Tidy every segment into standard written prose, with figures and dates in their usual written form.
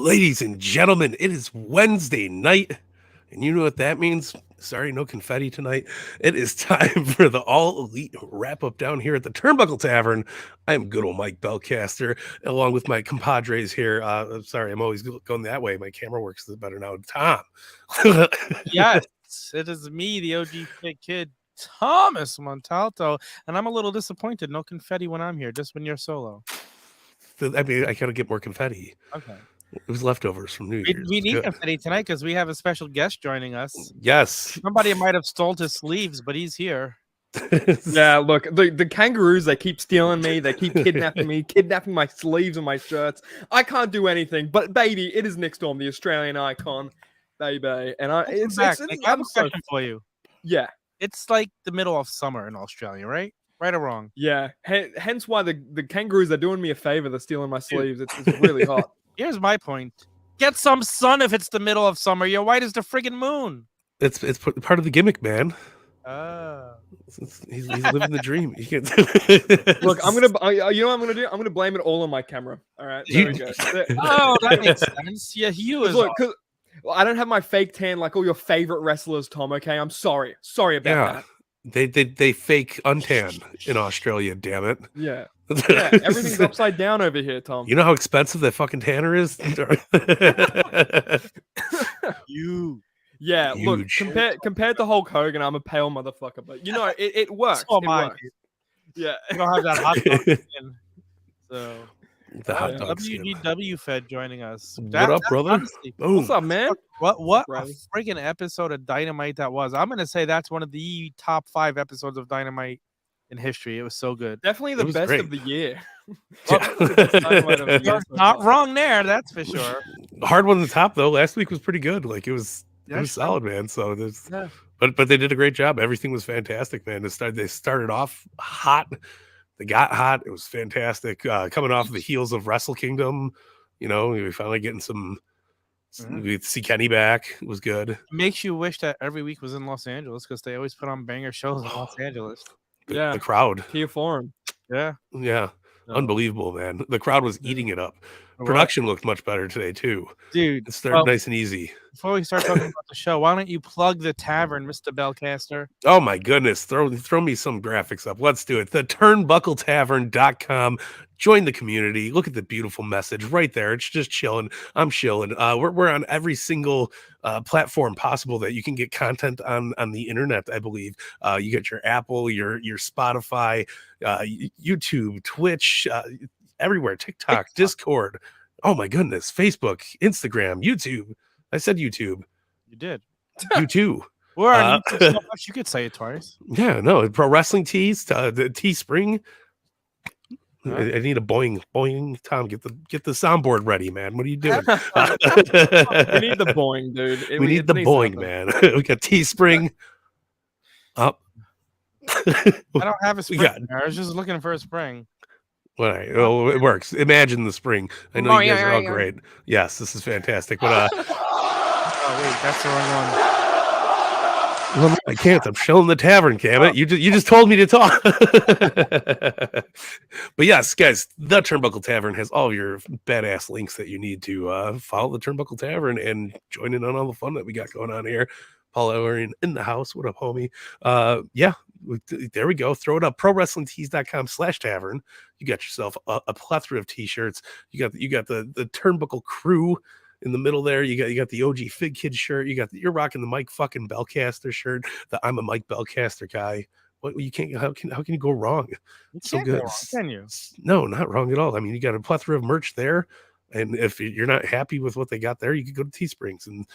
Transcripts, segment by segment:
Ladies and gentlemen, it is Wednesday night, and you know what that means? Sorry, no confetti tonight. It is time for the All Elite wrap-up down here at the Turnbuckle Tavern. I'm good old Mike Belcaster, along with my compadres here. Sorry, I'm always going that way. My camera works better now. Tom. Yes, it is me, the OG Fit Kid, Thomas Montalto, and I'm a little disappointed. No confetti when I'm here, just when you're solo. I mean, I gotta get more confetti. Okay. It was leftovers from New Year's. We need confetti tonight because we have a special guest joining us. Yes. Somebody might have stole his sleeves, but he's here. Yeah, look, the kangaroos, they keep stealing me. They keep kidnapping me, kidnapping my sleeves and my shirts. I can't do anything, but baby, it is Nick Storm, the Australian icon, baby. And I have a question for you. Yeah. It's like the middle of summer in Australia, right? Right or wrong? Yeah. Hence why the kangaroos are doing me a favor. They're stealing my sleeves. It's really hot. Here's my point. Get some sun if it's the middle of summer. You're white as the friggin' moon. It's part of the gimmick, man. He's living the dream. Look, I'm gonna. You know what I'm gonna do? I'm gonna blame it all on my camera. All right, there we go. Oh, that makes sense. Yeah, you is. Look, cause I don't have my fake tan like all your favorite wrestlers, Tom. Okay, I'm sorry. Sorry about that. They fake untan in Australia. Damn it. Yeah. Yeah, everything's upside down over here, Tom. You know how expensive that fucking tanner is? Yeah, Huge. Look, compared to Hulk Hogan, I'm a pale motherfucker, but you know, it works. So it works. Yeah. You don't have that hot dog skin. So the hot dog skin. WGW Fed joining us. What up, brother? Honestly, what's up, man? What a friggin' episode of Dynamite that was. I'm gonna say that's one of the top 5 episodes of Dynamite in history. It was so good. Definitely the best of the year. You're not wrong there, that's for sure. Hard one at the top though. Last week was pretty good. Like it was solid, man. So there's but they did a great job. Everything was fantastic, man. They started off hot. They got hot. It was fantastic. Coming off the heels of Wrestle Kingdom, you know, we finally getting some. We see Kenny back. It was good. It makes you wish that every week was in Los Angeles because they always put on banger shows in Los Angeles. The crowd. Here for him. Yeah. Unbelievable, man. The crowd was eating it up. Production looked much better today too, dude. It started nice and easy. Before we start talking about the show, why don't you plug the tavern, Mr. Belcaster? Oh my goodness, throw me some graphics up. Let's do it. The turnbuckletavern.com. Join the community. Look at the beautiful message right there. It's just chilling. I'm chilling. We're on every single platform possible that you can get content on the internet. I believe you get your Apple, your Spotify, YouTube, Twitch, everywhere. TikTok, Discord. Oh my goodness, Facebook, Instagram, YouTube. I said YouTube. You did. You too. We're on YouTube so much you could say it twice. Yeah, no. Pro Wrestling Tees, the Teespring. I need a boing. Tom, get the soundboard ready, man. What are you doing? We need the boing, dude. We need the boing, man. We got Teespring up. I don't have a spring. I was just looking for a spring. Well, it works. Imagine the spring. I know you guys are all great. Yes, this is fantastic. But oh wait, that's the wrong one. Well, I can't. I'm shilling the tavern, damn it. You just told me to talk. But yes, guys, the Turnbuckle Tavern has all of your badass links that you need to follow the Turnbuckle Tavern and join in on all the fun that we got going on here. Paul Ellering in the house. What up, homie? Yeah, there we go. Throw it up. ProWrestlingTees.com/tavern. You got yourself a plethora of t-shirts. You got the Turnbuckle crew in the middle there. You got the OG Fig Kid shirt. You're rocking the Mike fucking Belcaster shirt. The I'm a Mike Belcaster guy. What you can't? How can you go wrong? It's so good. Wrong, can you? No, not wrong at all. I mean, you got a plethora of merch there, and if you're not happy with what they got there, you can go to Teesprings and.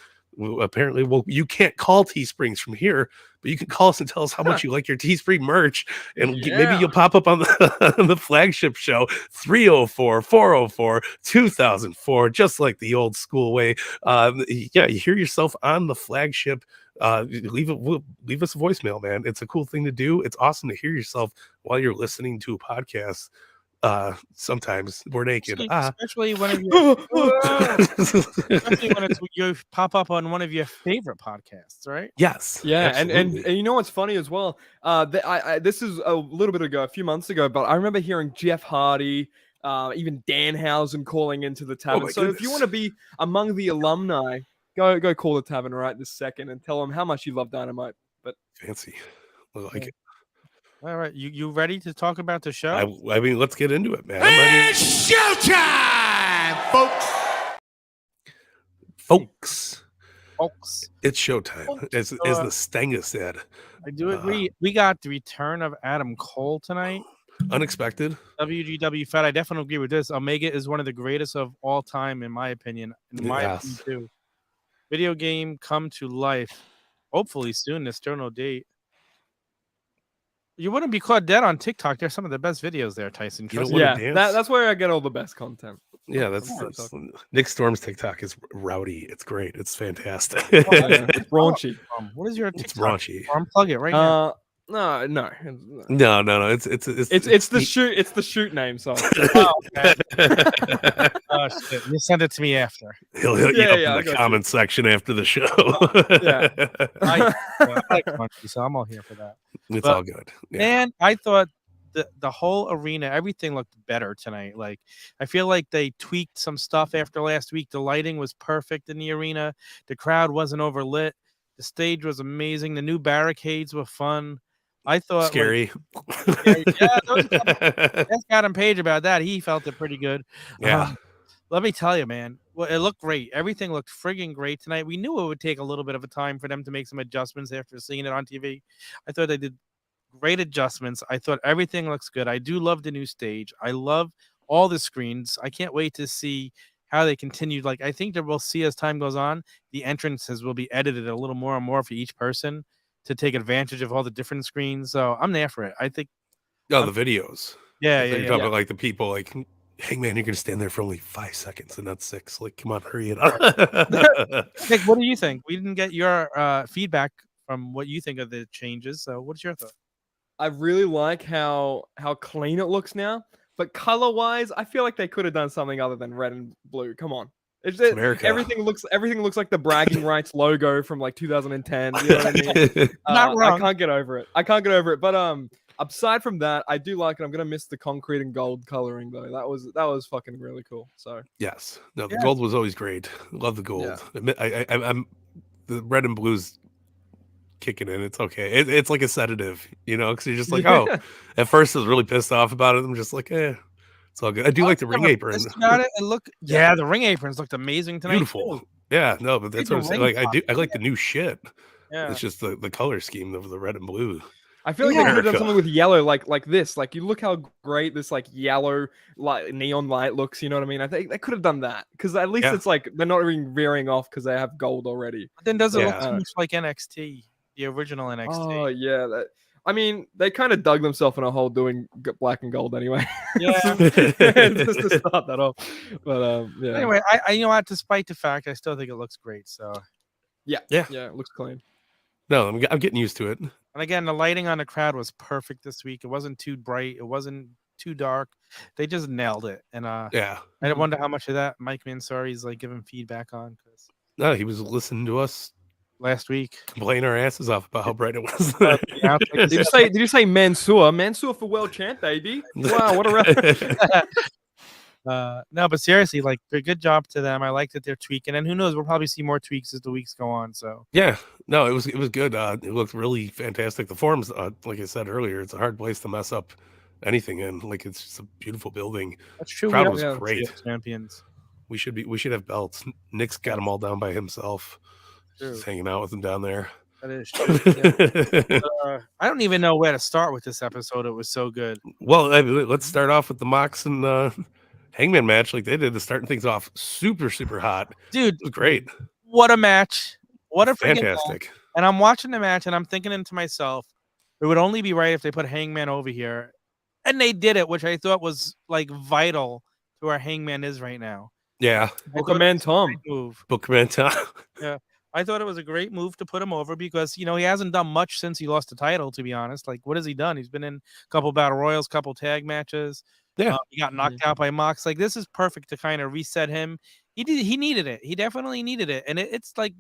Apparently, you can't call Teesprings from here, but you can call us and tell us how much you like your Teespring merch, and maybe you'll pop up on the flagship show 304-404-2004, just like the old school way. You hear yourself on the flagship. Leave us a voicemail, man. It's a cool thing to do. It's awesome to hear yourself while you're listening to a podcast. Sometimes we're naked, especially when you pop up on one of your favorite podcasts, right? Yes, yeah, and you know what's funny as well? This is a little bit ago, a few months ago, but I remember hearing Jeff Hardy, even Danhausen calling into the Oh Tavern. my So if you want to be among the alumni, go call the Tavern right this second and tell them how much you love Dynamite. But Fancy. I like Yeah. it. All right, you ready to talk about the show? I mean, let's get into it, man. I'm ready. It's showtime, folks. Folks, It's showtime, Folks, as the Stenga said. I do agree. We got the return of Adam Cole tonight. Unexpected. WGW Fed. I definitely agree with this. Omega is one of the greatest of all time, in my opinion. Yes. Too. Video game come to life. Hopefully soon. There's still no date. You wouldn't be caught dead on TikTok. There's some of the best videos there, Tyson. You don't Trust wanna me. yeah, dance? that's where I get all the best content. Yeah, that's Nick Storm's TikTok is rowdy. It's great. It's fantastic. It's raunchy. What is your It's TikTok? raunchy. Unplug it right now. No. No. It's the shoot. It's the shoot name. So Oh, okay. Oh, shit. You send it to me after. he'll hit you Yeah, up I in the got you. comment section after the show. I like Crunchy, so I'm all here for that. It's But- all good. Yeah. And I thought the whole arena, everything looked better tonight. Like, I feel like they tweaked some stuff after last week. The lighting was perfect in the arena. The crowd wasn't overlit. The stage was amazing. The new barricades were fun. I thought Scary. Ask Adam Page about that. He felt it pretty good. Yeah. Let me tell you, man. Well, it looked great. Everything looked friggin' great tonight. We knew it would take a little bit of a time for them to make some adjustments after seeing it on TV. I thought they did great adjustments. I thought everything looks good. I do love the new stage. I love all the screens. I can't wait to see how they continue. Like, I think that we'll see as time goes on, the entrances will be edited a little more and more for each person to take advantage of all the different screens. So I'm there for it. I think. Oh, the videos. Yeah, You're yeah, talking yeah. about like the people like, hey man, you're gonna stand there for only 5 seconds and not 6. Like, come on, hurry it up. Nick, what do you think? We didn't get your feedback from what you think of the changes. So what's your thought? I really like how clean it looks now. But color wise, I feel like they could have done something other than red and blue. Come on. America. Everything looks like the bragging rights logo from like 2010. You know what I mean? Not wrong. I can't get over it. But aside from that, I do like it. I'm gonna miss the concrete and gold coloring though. That was fucking really cool. So Yes. No, the Yeah. gold was always great. Love the gold. I'm the red and blues kicking in. It's okay. It's like a sedative, because you're just like, oh, at first I was really pissed off about it. I'm just like, it's all good. I do like the ring apron. About it and look, yeah, the ring aprons looked amazing tonight. Beautiful. too. Yeah, no, but that's Even what I'm saying. ring Like, I like the new shit. Yeah. It's just the color scheme of the red and blue. I feel like they could have done America. something with yellow, like this. Like you look how great this like yellow like neon light looks. You know what I mean? I think they could have done that because at least Yeah. it's like they're not even veering off because they have gold already. But then does it look Yeah. too much like NXT, the original NXT? Oh yeah, I mean they kind of dug themselves in a hole doing black and gold anyway. Yeah. Just to start that off. But yeah. Anyway, I you know what? Despite the fact, I still think it looks great. So, yeah, Yeah. it looks clean. No, I'm getting used to it. and again, the lighting on the crowd was perfect this week. It wasn't too bright. It wasn't too dark. They just nailed it. And Yeah. I wonder how much of that Mike Mansouri's like giving feedback on because No, he was listening to us last week. complaining our asses off about how bright it was. Did you say Mansour? Mansour for world champ, baby. Wow, what a rep. No, but seriously, like, good job to them. I like that they're tweaking, and who knows, we'll probably see more tweaks as the weeks go on. So Yeah, no, it was good. It looked really fantastic. The forums, like I said earlier, it's a hard place to mess up anything in. Like it's just a beautiful building. that's true. Crowd We was don't great. see champions. We should have belts. Nick's got them all down by himself, True. just hanging out with them down there. That is true. Yeah. I don't even know where to start with this episode. It was so good. Well, let's start off with the Mox and Hangman match, like they did, to starting things off super hot. Dude, It was great, what a match. What a freaking match. fantastic. And I'm watching the match and I'm thinking to myself, it would only be right if they put Hangman over here. And they did it, which I thought was like vital to where Hangman is right now. Yeah, I thought it Man was a Tom. great move. Bookman Tom. I thought it was a great move to put him over because, he hasn't done much since he lost the title, to be honest. Like, what has he done? He's been in a couple battle royals, couple tag matches. Yeah. He got knocked out by Mox. Like, this is perfect to kind of reset him. He needed it. He definitely needed it. And it's like,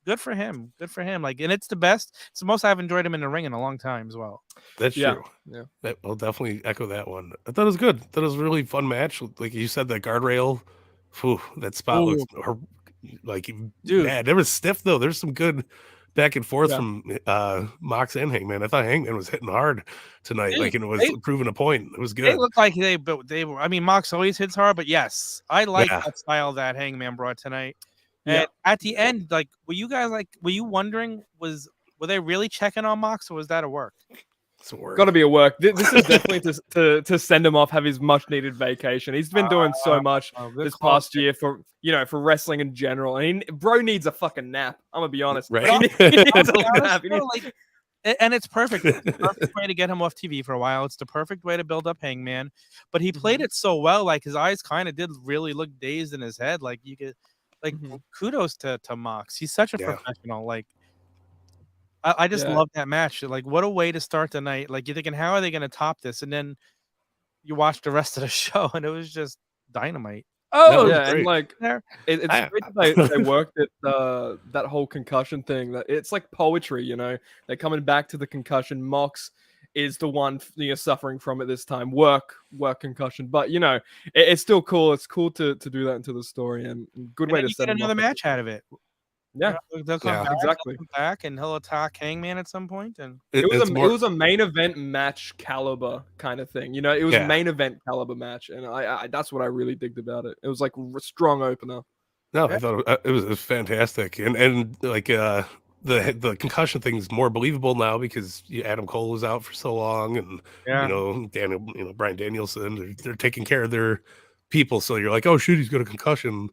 good for him. Good for him. Like, and it's the best. It's the most I've enjoyed him in the ring in a long time as well. That's Yeah, true. yeah. I'll definitely echo that one. I thought it was good. I thought it was a really fun match. Like you said, that guardrail, that spot looks like Dude. bad. It was stiff though. There's some good back and forth Yeah. from Mox and Hangman. I thought Hangman was hitting hard tonight, Dude, like it was proving a point. It was They good. look like they were. I mean, Mox always hits hard, but yes, I like Yeah. that style that Hangman brought tonight. Yeah. And at the end, like, were you wondering, were they really checking on Mox, or was that a work? It's a word. Got to be a work. This is definitely to send him off, have his much needed vacation. He's been doing so much Good this call. past year for for wrestling in general. I mean, bro needs a fucking nap. I'm gonna be honest. Right. He needs a To be honest, nap. He though, needs- and it's perfect. It's the perfect way to get him off TV for a while. It's the perfect way to build up Hangman. But he played it so well. Like, his eyes kind of did really look dazed in his head. Like, you could, like, kudos to Mox. He's such a professional. Like, I just love that match. Like, what a way to start the night. Like, you're thinking, how are they going to top this? And then you watch the rest of the show, and it was just dynamite. Oh was yeah, and great. like it's great that they worked at that whole concussion thing. That it's like poetry, They're coming back to the concussion. Mox is the one suffering from it this time. Work concussion, but it's still cool. It's cool to do that into the story, and good way to set get him another up. match out of it. Yeah, They'll come back, exactly. they'll come back, and he'll attack Hangman at some point. And It was a main event match caliber kind of thing. It was a main event caliber match, and I that's what I really digged about it. It was like a strong opener. No, I thought it was fantastic, and like the concussion thing is more believable now because Adam Cole was out for so long, and Bryan Danielson, they're taking care of their people, so you're like, oh shoot, he's got a concussion.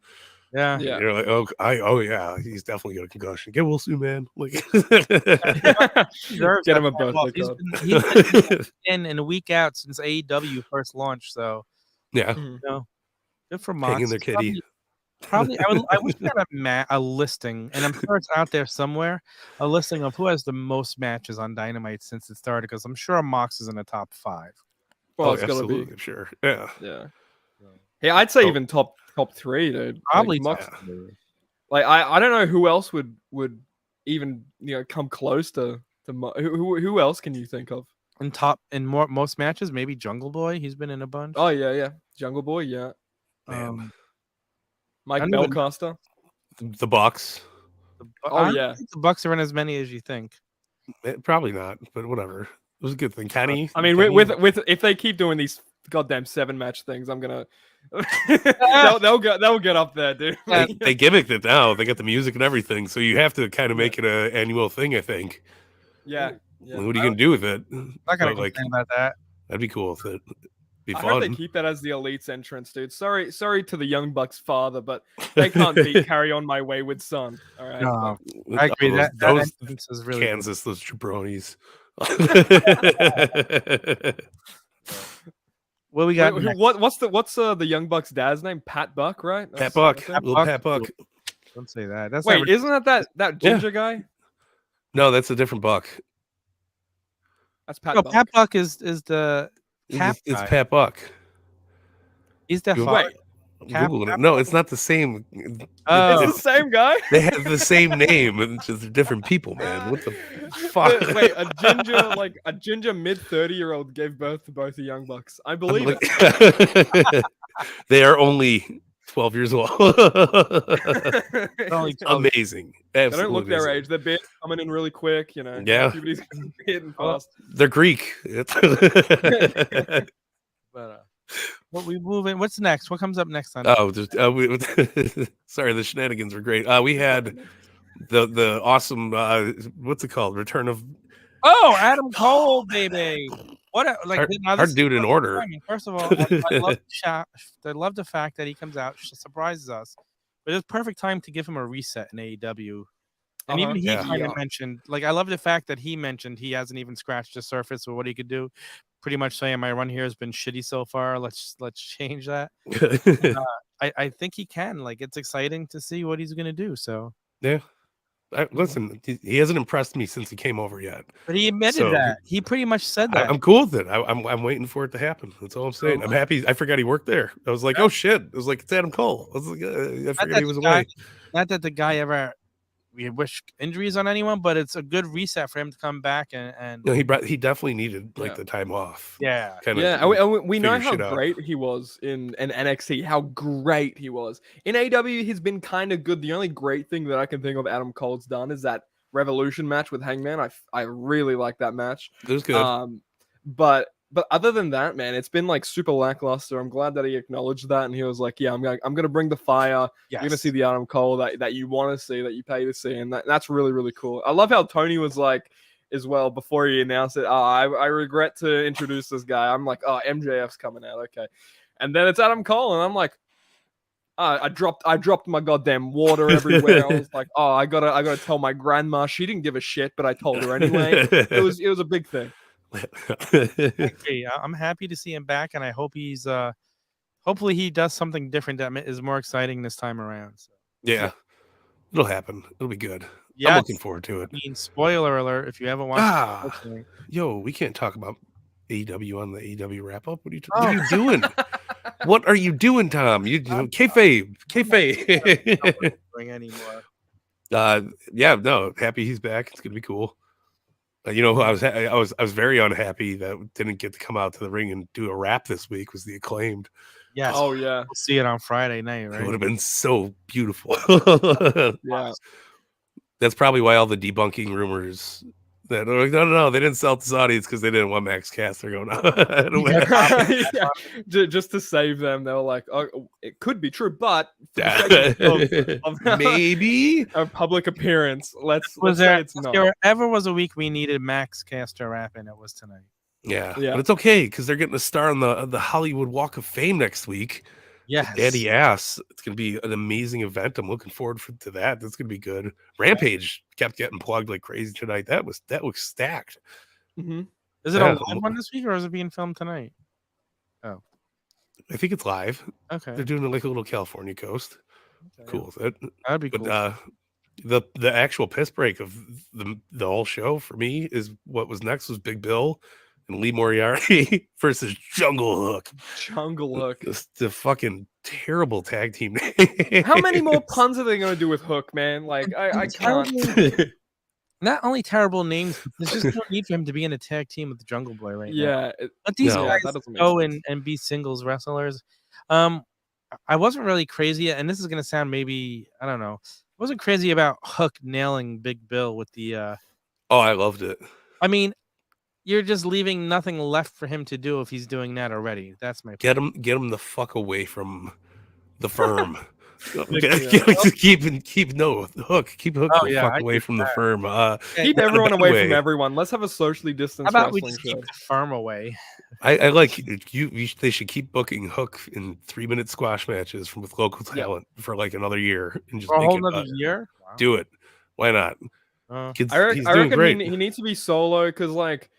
Yeah. You're like, yeah, he's definitely got a concussion. Get well soon, man. Like, get him a birthday card. He's been in a week out since AEW first launched, so yeah, good for Mox. hanging their kitty. Probably, I wish we had a listing, and I'm sure it's out there somewhere, a listing of who has the most matches on Dynamite since it started, because I'm sure Mox is in the top 5. Well, it's gonna be sure. Yeah. Yeah, I'd say even top 3, dude. Probably like, top Mox, like I don't know who else would even come close to who else can you think of most matches? Maybe Jungle Boy. He's been in a bunch. Oh yeah, Jungle Boy, yeah. Mike Belcaster, the Bucks. I don't think the Bucks are in as many as you think. Probably not, but whatever. It was a good thing. Kenny. I mean, with if they keep doing these goddamn 7-match things, I'm gonna they'll get up there, dude. They gimmicked it now. They got the music and everything, so you have to kind of make it an annual thing, I think. Yeah. What are you gonna do with it? Not gonna complain about that. That'd be cool if it be I fun. hope they keep that as the Elite's entrance, dude. Sorry to the Young Bucks' father, but they can't beat Carry On My Wayward Son. All right. No, I agree. That entrance is really Kansas, those jabronis. What we got? What's the Young Bucks' dad's name? Pat Buck, right? Pat Buck. Little Pat Buck. Don't say that. That's Wait, isn't that ginger guy? No, that's a different Buck. That's Pat Buck. Pat Buck is the Cap It's guy. Pat Buck. He's the Wait, Googling it. No, it's not the same. Oh. It's the same guy. They have the same name, it's just different people, man. What the fuck? Wait, a ginger mid-30-year-old gave birth to both the Young Bucks. I believe it. They are only 12 years old. Amazing. Absolutely. They don't look their amazing. age. Their beard's coming in really quick, Yeah. Puberty's hitting fast. They're Greek. But what we move in? What's next? What comes up next on? Oh, sorry, the shenanigans were great. We had the awesome what's it called? Return of Adam Cole, baby. What our dude in order. I mean, first of all, I love the fact that he comes out, surprises us, but it's perfect time to give him a reset in AEW. And even he kind of mentioned, I love the fact that he mentioned he hasn't even scratched the surface of what he could do. Pretty much saying my run here has been shitty so far. Let's change that. I think he can. It's exciting to see what he's gonna do. So yeah. Listen, he hasn't impressed me since he came over yet. But he admitted that. He pretty much said that. I'm cool with it. I'm waiting for it to happen. That's all I'm saying. I'm happy. I forgot he worked there. I was like, oh shit. I was like, it's Adam Cole. I was like, I forgot he was away. Not that the guy ever we wish injuries on anyone, but it's a good reset for him to come back and No, he definitely needed like the time off. yeah. Kind Yeah, and we know figure how shit out. great he was in NXT, how great he was. In AEW, he's been kind of good. The only great thing that I can think of Adam Cole's done is that Revolution match with Hangman. I really like that match. It was good. But other than that, man, it's been like super lackluster. I'm glad that he acknowledged that and he was like, "Yeah, I'm gonna bring the fire. You're gonna see the Adam Cole that you want to see, that you pay to see," and that's really really cool. I love how Tony was like as well before he announced it. I regret to introduce this guy. I'm like, oh, MJF's coming out, okay, and then it's Adam Cole, and I'm like, I dropped my goddamn water everywhere. I was like, oh, I gotta tell my grandma. She didn't give a shit, but I told her anyway. It was a big thing. Hey, I'm happy to see him back, and I hope he's hopefully he does something different that is more exciting this time around. So. Yeah, it'll happen. It'll be good. Yes. I'm looking forward to it. I mean, spoiler alert, if you haven't watched it, yo, we can't talk about AEW on the AEW wrap up. What are you doing? What are you doing, Tom? You kayfabe. Bring anymore. Yeah, no, happy he's back. It's gonna be cool. You know who I was very unhappy that didn't get to come out to the ring and do a rap this week was the Acclaimed. Yes. Oh yeah. We'll see it on Friday night, right? It would have been so beautiful. Yeah. That's probably why all the debunking rumors that are like, no, they didn't sell to this audience because they didn't want Max Caster going on. Yeah. Just to save them, they were like, oh, it could be true, but maybe a public appearance. Let's Was say there, it's if not. there ever was a week we needed Max Caster rapping, it was tonight. Yeah, Yeah. but it's okay because they're getting a star on the Hollywood Walk of Fame next week. Yes. Daddy Ass. It's gonna be an amazing event. I'm looking forward to that. That's gonna be good. Rampage kept getting plugged like crazy tonight. That was stacked. Mm-hmm. Is it Yeah. a live one this week or is it being filmed tonight? Oh, I think it's live. okay. They're doing it like a little California coast. Okay. Cool. That'd be cool. But the actual piss break of the whole show for me is what was next was Big Bill and Lee Moriarty versus Jungle Hook. Jungle Hook. The fucking terrible tag team name. How many more puns are they going to do with Hook, man? Like, I can't. Not only terrible names, there's just no need for him to be in a tag team with the Jungle Boy right now. Yeah. Let these No. guys that doesn't make go sense. and be singles wrestlers. I wasn't really crazy, and this is gonna sound maybe, I don't know. I wasn't crazy about Hook nailing Big Bill with the Oh, I loved it. I mean, you're just leaving nothing left for him to do if he's doing that already. That's my Get him the fuck away from the firm. Keep Hook. Keep Hook Oh, the yeah, fuck I away get from the that. firm. Keep not in a everyone bad away way. from everyone. Let's have a socially How distanced about we wrestling just show. keep the firm away? I like they should keep booking Hook in 3-minute squash matches with local talent for like another year and just For a make whole it nother year? Wow. do it. Why not? He's I doing reckon great. he needs to be solo because, like,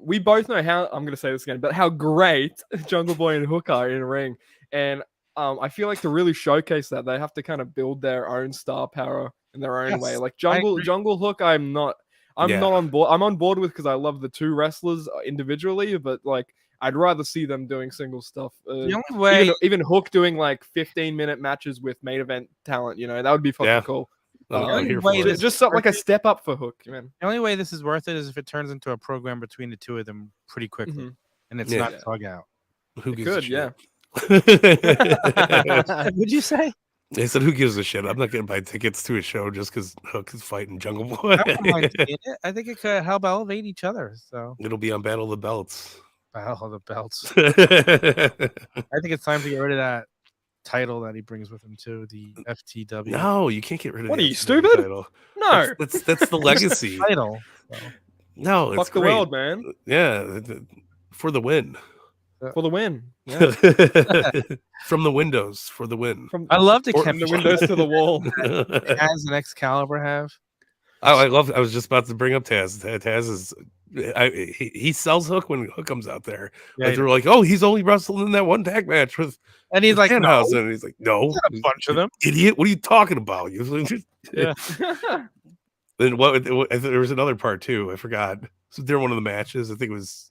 we both know how I'm gonna say this again, but how great Jungle Boy and Hook are in a ring, and I feel like to really showcase that they have to kind of build their own star power in their own way. Like Jungle Hook, I'm not on board. I'm on board with because I love the two wrestlers individually, but like I'd rather see them doing single stuff. The only way Even Hook doing like 15-minute matches with main event talent, that would be fucking cool. I'm here way for it. this- Just something like a step up for Hook, man. The only way this is worth it is if it turns into a program between the two of them pretty quickly, Mhm. and it's Yeah. not dug out. Who It gives a could, shit? yeah. What'd you say? They said, "Who gives a shit?" I'm not gonna buy tickets to a show just because Hook is fighting Jungle Boy. I wouldn't mind seeing it. I think it could help elevate each other. So, It'll be on Battle of the Belts. battle of the belts. No, I think it's time to get rid of that title that he brings with him too, the FTW you can't get rid of. What the are you, FTW stupid? title. No, That's the legacy. title. So, No, it's fuck the great. world, man. Yeah, for the win. For the win. Yeah. From the windows for the win. From I love the from the chemistry windows to the wall. Taz and Excalibur have. I love. I was just about to bring up Taz. Taz is. He sells Hook when Hook comes out there. Yeah, They were like, "Oh, he's only wrestled in that one tag match with and he's like, no, Danhausen." And he's like, "No, a bunch of them. idiot. What are you talking about?" Yeah. Then there was another part too. I forgot. So during one of the matches, I think it was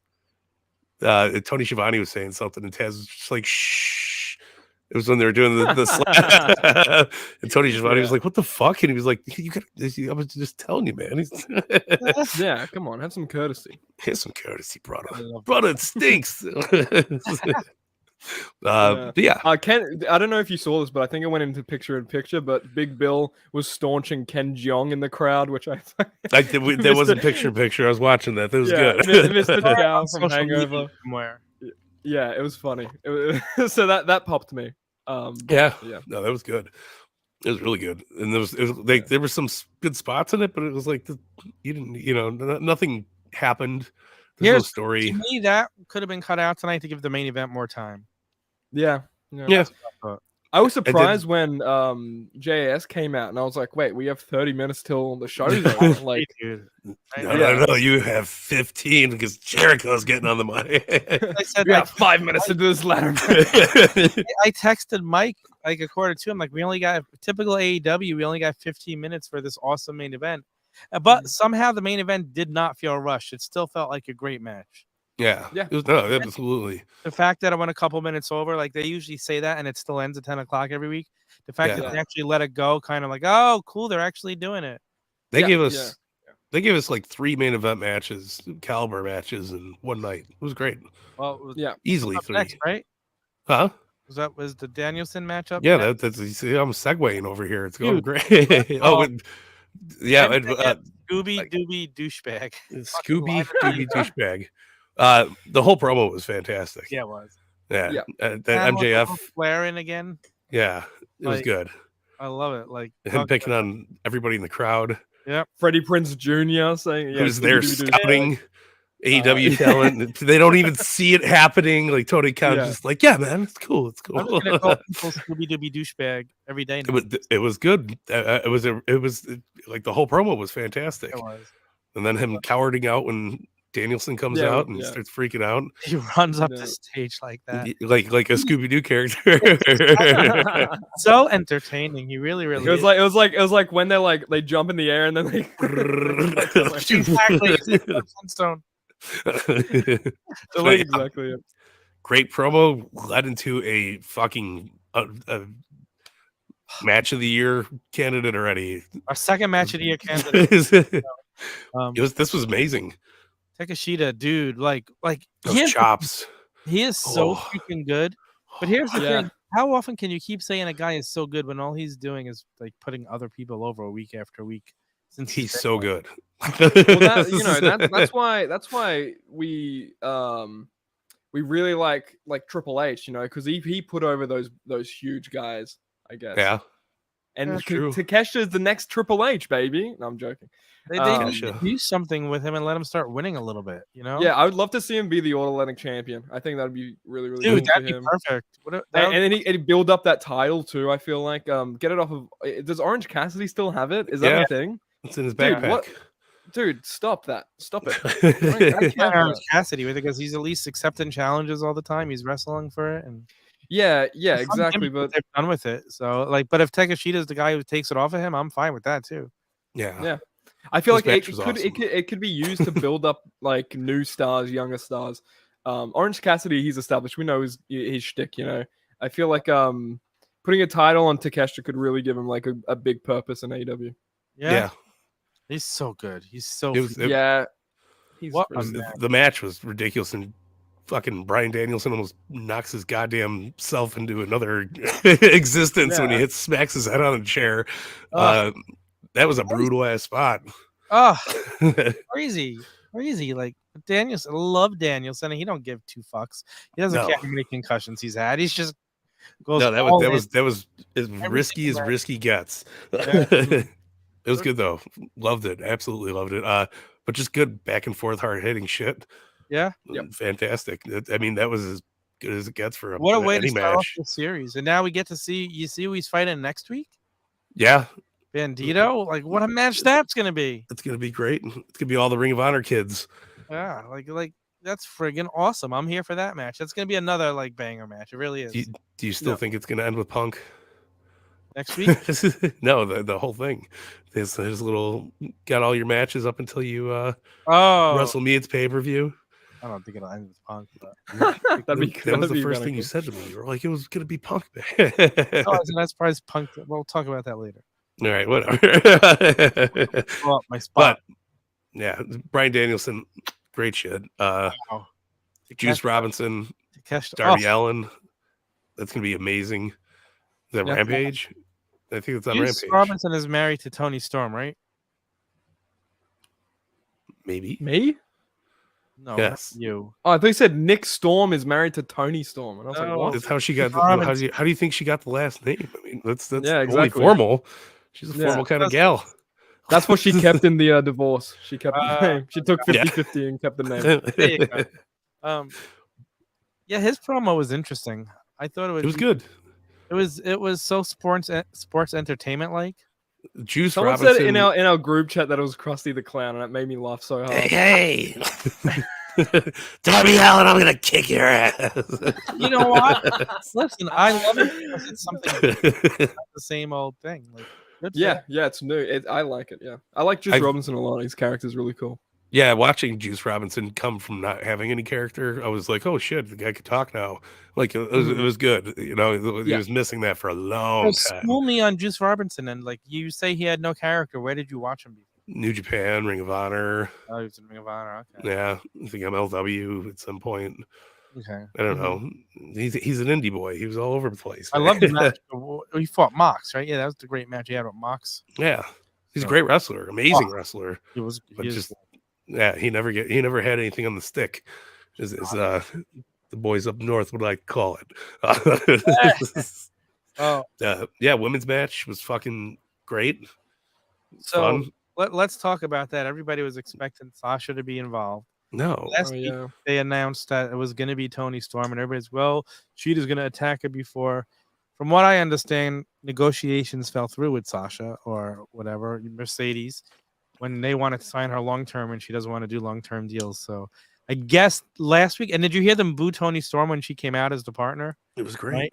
Tony Schiavone was saying something, and Taz was just like, "Shh." It was when they were doing the slap. And Tony Giovanni was Yeah. like, "What the fuck?" And he was like, "You got. I was just telling you, man. Yeah, come on, have some courtesy. Here's some courtesy, brother. I love Brother, it stinks." Yeah. But yeah, Ken, I don't know if you saw this, but I think it went into picture in picture. But Big Bill was staunching Ken Jeong in the crowd, which I that wasn't picture in picture. I was watching that. That was good. Mr. Chow on from social media Hangover. somewhere. Yeah, it was funny. So that popped me. Yeah, Yeah. no, that was good. It was really good, and there was like there were some good spots in it, but it was like you didn't, nothing happened. There's no Here's story. To me, that could have been cut out tonight to give the main event more time. Yeah. Yeah, I was did- surprised when JAS came out, and I was like, "Wait, we have 30 minutes till the show's over." Like, Dude. no, you have 15 because Jericho's getting on the money. I said, we got 5 minutes to do this ladder. I texted Mike like a quarter to him, like we only got typical AEW. We only got 15 minutes for this awesome main event, but somehow the main event did not feel rushed. It still felt like a great match. Yeah, Yeah. it was, no, absolutely. The fact that it went a couple minutes over, like they usually say that, and it still ends at 10 o'clock every week. The fact that Yeah. they actually let it go, kind of like, oh, cool, they're actually doing it. They Yeah, gave us they gave us like 3 main event matches, caliber matches in one night. It was great. Well, it was Yeah. Easily up 3. next, right? Huh? Was the Danielson matchup? Yeah, next? that's you see, I'm segueing over here. It's going Dude. great. Oh. Yeah, I'm thinking Scooby like- Dooby douchebag. Scooby Dooby douchebag. The whole promo was fantastic. Yeah, it was. Yeah. Yeah. That And with MJF. Uncle Flair in again. Yeah, it was Like, good. I love it. Like Him picking on everybody in the crowd Freddie Prinze Jr. saying, "Yeah, who's there Scooby-Doo scouting AEW yeah. talent. They don't even see it happening. Like Tony Khan's Yeah. just like, yeah, man, it's cool. It's I'm cool. just gonna call people Scooby Dooby douchebag every day. Now. It was good. It was like the whole promo was fantastic. It was. And then him cowarding out when Danielson comes Yeah, out and yeah. starts freaking out, He runs up Yeah. the stage like that. like a Scooby Doo character. So entertaining. He really, really. It was is. like when they jump in the air and then they exactly it's like Flintstone. But yeah, exactly. great promo led into a fucking match of the year candidate already. Our second match of the year candidate. This was amazing. Takeshita, dude, like Those chops. he is so Oh. freaking good. But here's the Yeah. thing: how often can you keep saying a guy is so good when all he's doing is like putting other people over week after week? Since He's so good. Well, that's why we really like Triple H, because he put over those huge guys, I guess. Yeah. And That's true. Takeshita is the next Triple H, baby. No, I'm joking. they need to Takesha. do something with him and let him start winning a little bit. You know? Yeah, I would love to see him be the All-Atlantic champion. I think that'd be really, really dude, cool that'd for be him. perfect. And then he'd build up that title too. I feel like get it off of. Does Orange Cassidy still have it? Is that Yeah. a thing? It's in his Dude, backpack. what? Dude, stop that! Stop it! That's Yeah. Orange Cassidy with it because he's at least accepting challenges all the time. He's wrestling for it, and Yeah, it's fun exactly. gimmick But that they've done with it. So but if Takeshita's the guy who takes it off of him, I'm fine with that too. Yeah. I feel This like match it was could awesome. it could be used to build up like new stars, younger stars. Orange Cassidy, he's established. We know his shtick. I feel like putting a title on Takeshita could really give him like a big purpose in AEW. Yeah. He's so good. He's so It was- Yeah, he's What pretty- a man. The match was ridiculous, and fucking Bryan Danielson almost knocks his goddamn self into another existence when he Yeah. smacks his head on a chair. Ugh. That was a brutal ass spot. oh crazy. Like Danielson, I love Danielson, and he don't give two fucks. He doesn't No. care how many concussions he's had. He's just goes. No, all that in. was as risky as single match. risky gets. Yeah. It was good though. Loved it. Absolutely loved it. But just good back and forth, hard hitting shit. Yeah. Yep. Fantastic. I mean, that was as good as it gets for What a way to any start off match. the series. And now we get to see. You see who he's fighting next week? Yeah, Bandito. Like what a match that's gonna be. it's gonna be great. It's gonna be all the Ring of Honor kids. Yeah. Like that's friggin' awesome. I'm here for that match. That's gonna be another like banger match. It really is. Do you still Yeah. think it's gonna end with Punk? Next week. No, the whole thing. There's little got all your matches up until you Oh. Wrestle Meets pay-per-view. I don't think it'll end with Punk. But That'd be That was the that'd be first kinda thing you cool. said to me. You were like, it was gonna be Punk. oh, so that's probably Punk. We'll talk about that later. All right, whatever. Pull up my spot. But yeah, Bryan Danielson, great shit. Wow. Juice Robinson, Takeshita. Darby Allin. That's gonna be amazing. Is that Yeah. Rampage? I think it's on Juice Rampage. Robinson is married to Tony Storm, right? Maybe. Me? No, Yes. not you. Oh, I thought you said Nick Storm is married to Tony Storm, and I was like, No. what? That's how she got. Robinson. How do you think she got the last name? I mean, that's Yeah, totally exactly. formal. She's a Yeah. formal kind of That's- gal. That's what she kept in the divorce. She kept the name. She took Yeah. 50-50 and kept the name. There you go. Yeah, his promo was interesting. I thought It was good. It was so sports entertainment like. Juice Someone Robinson. said in our group chat that it was Krusty the Clown, and it made me laugh so hard. Hey, Darby Allin, I'm gonna kick your ass. You know what? Listen, I love it because it's something not the same old thing. Like, good for Yeah, him. yeah, it's new. I like it. Yeah, I like Juice Robinson a lot. His character's really cool. Yeah, watching Juice Robinson come from not having any character, I was like, "Oh shit, the guy could talk now." Like it was good. You know, he Yeah. was missing that for a long time. School me on Juice Robinson, and like you say, he had no character. Where did you watch him before? New Japan, Ring of Honor. Oh, he was in Ring of Honor. Okay. Yeah, I think MLW at some point. Okay. I don't know. He's an indie boy. He was all over the place. I man. love the match. He fought Mox, right? Yeah, that was the great match he had with Mox. Yeah, he's a great wrestler, amazing wrestler. He was. But He just he never had anything on the stick. Is the boys up north would like to call it. oh, Yeah, women's match was fucking great. so Fun. let's talk about that. Everybody was expecting Sasha to be involved. No, Last Oh, week, yeah. they announced that it was going to be Tony Storm, and everybody's, well, Sheeta's going to attack her before. From what I understand, negotiations fell through with Sasha or whatever, Mercedes, when they wanted to sign her long term, and she doesn't want to do long term deals. So I guess last week, and did you hear them boo Tony Storm when she came out as the partner? it was great.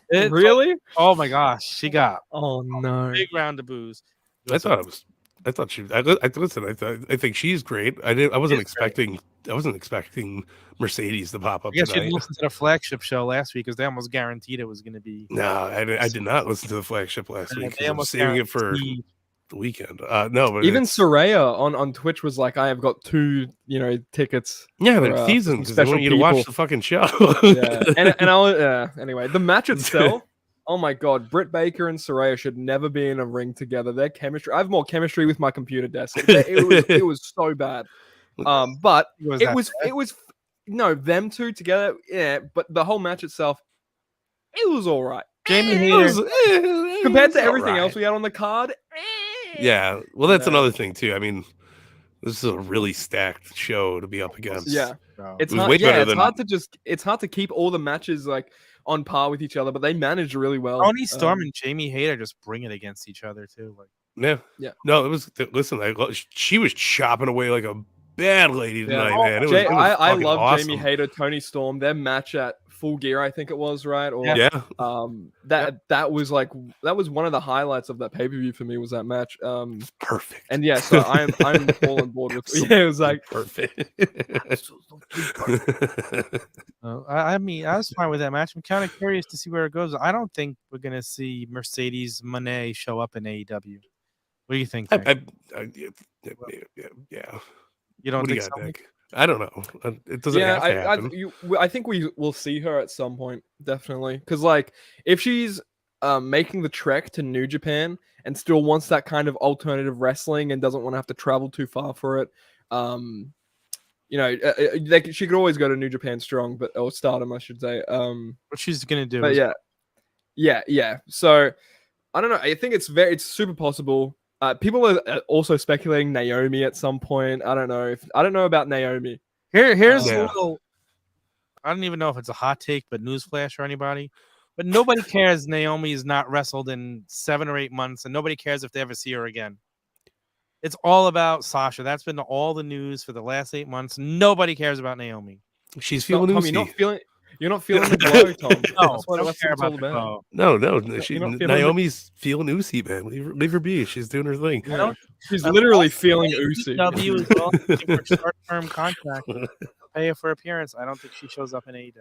It- Really? Oh my gosh, she got Oh no. a big round of boos. I thought it was. I thought she. I listen. I think she's great. I wasn't expecting. I wasn't expecting Mercedes to pop up I guess you tonight. didn't listen to the flagship show last week because they almost guaranteed it was going to be. No, I did not listen to the flagship last Yeah, week. they 'Cause I'm almost saving it for guaranteed. the weekend. No, but Even it's- Soraya on Twitch was like, I have got 2, tickets. yeah, for, they're some teasing because they special want you to watch people. the fucking show. Yeah. and I'll anyway, the match itself. Oh my god, Britt Baker and Soraya should never be in a ring together. Their chemistry. I have more chemistry with my computer desk. It was so bad. But it was no, them two together. Yeah, but the whole match itself, it was all right. Jamie It Hayter. was- it Compared was to everything alright. else we had on the card. Yeah, well, that's No. another thing too. I mean, this is a really stacked show to be up against. Yeah. It's was hard, way better it's than- hard to keep all the matches like on par with each other, but they managed really well. Tony Storm and Jamie Hayter just bring it against each other too. Like Yeah. No, it was. Listen, she was chopping away like a bad lady tonight, Yeah. man. It was, Jay, it was I fucking love awesome. Jamie Hayter, Tony Storm. Their match at Full Gear, I think it was, right? Or Yeah. that was one of the highlights of that pay per view for me was that match. Perfect. And yeah, so I'm all on board with. Yeah, it was like perfect. I mean, I was fine with that match. I'm kind of curious to see where it goes. I don't think we're gonna see Mercedes Monet show up in AEW. What do you think? Nick? Yeah. You don't What do think you got, so? Nick? I don't know. It doesn't have to happen. I think we will see her at some point, definitely. Because like, if she's making the trek to New Japan and still wants that kind of alternative wrestling and doesn't want to have to travel too far for it, she could always go to New Japan Strong, or Stardom, I should say. What she's gonna do? But yeah. So I don't know. I think it's super possible. People are also speculating Naomi at some point. I don't know about Naomi. Here's Yeah. a little. I don't even know if it's a hot take, but newsflash or anybody. But nobody cares. Naomi's not wrestled in 7 or 8 months, and nobody cares if they ever see her again. It's all about Sasha. That's been all the news for the last 8 months. Nobody cares about Naomi. She's feeling Tommy, oosty. You're not feeling the glow, Tom. No, That's what I don't that's care what it's all about the about. glow. No. You're not feeling Naomi's feeling oozy, man. Leave her be. She's doing her thing. I don't. She's I mean, literally also, feeling oozy. AEW is all looking for short-term contract. Pay her for appearance. I don't think she shows up in AEW.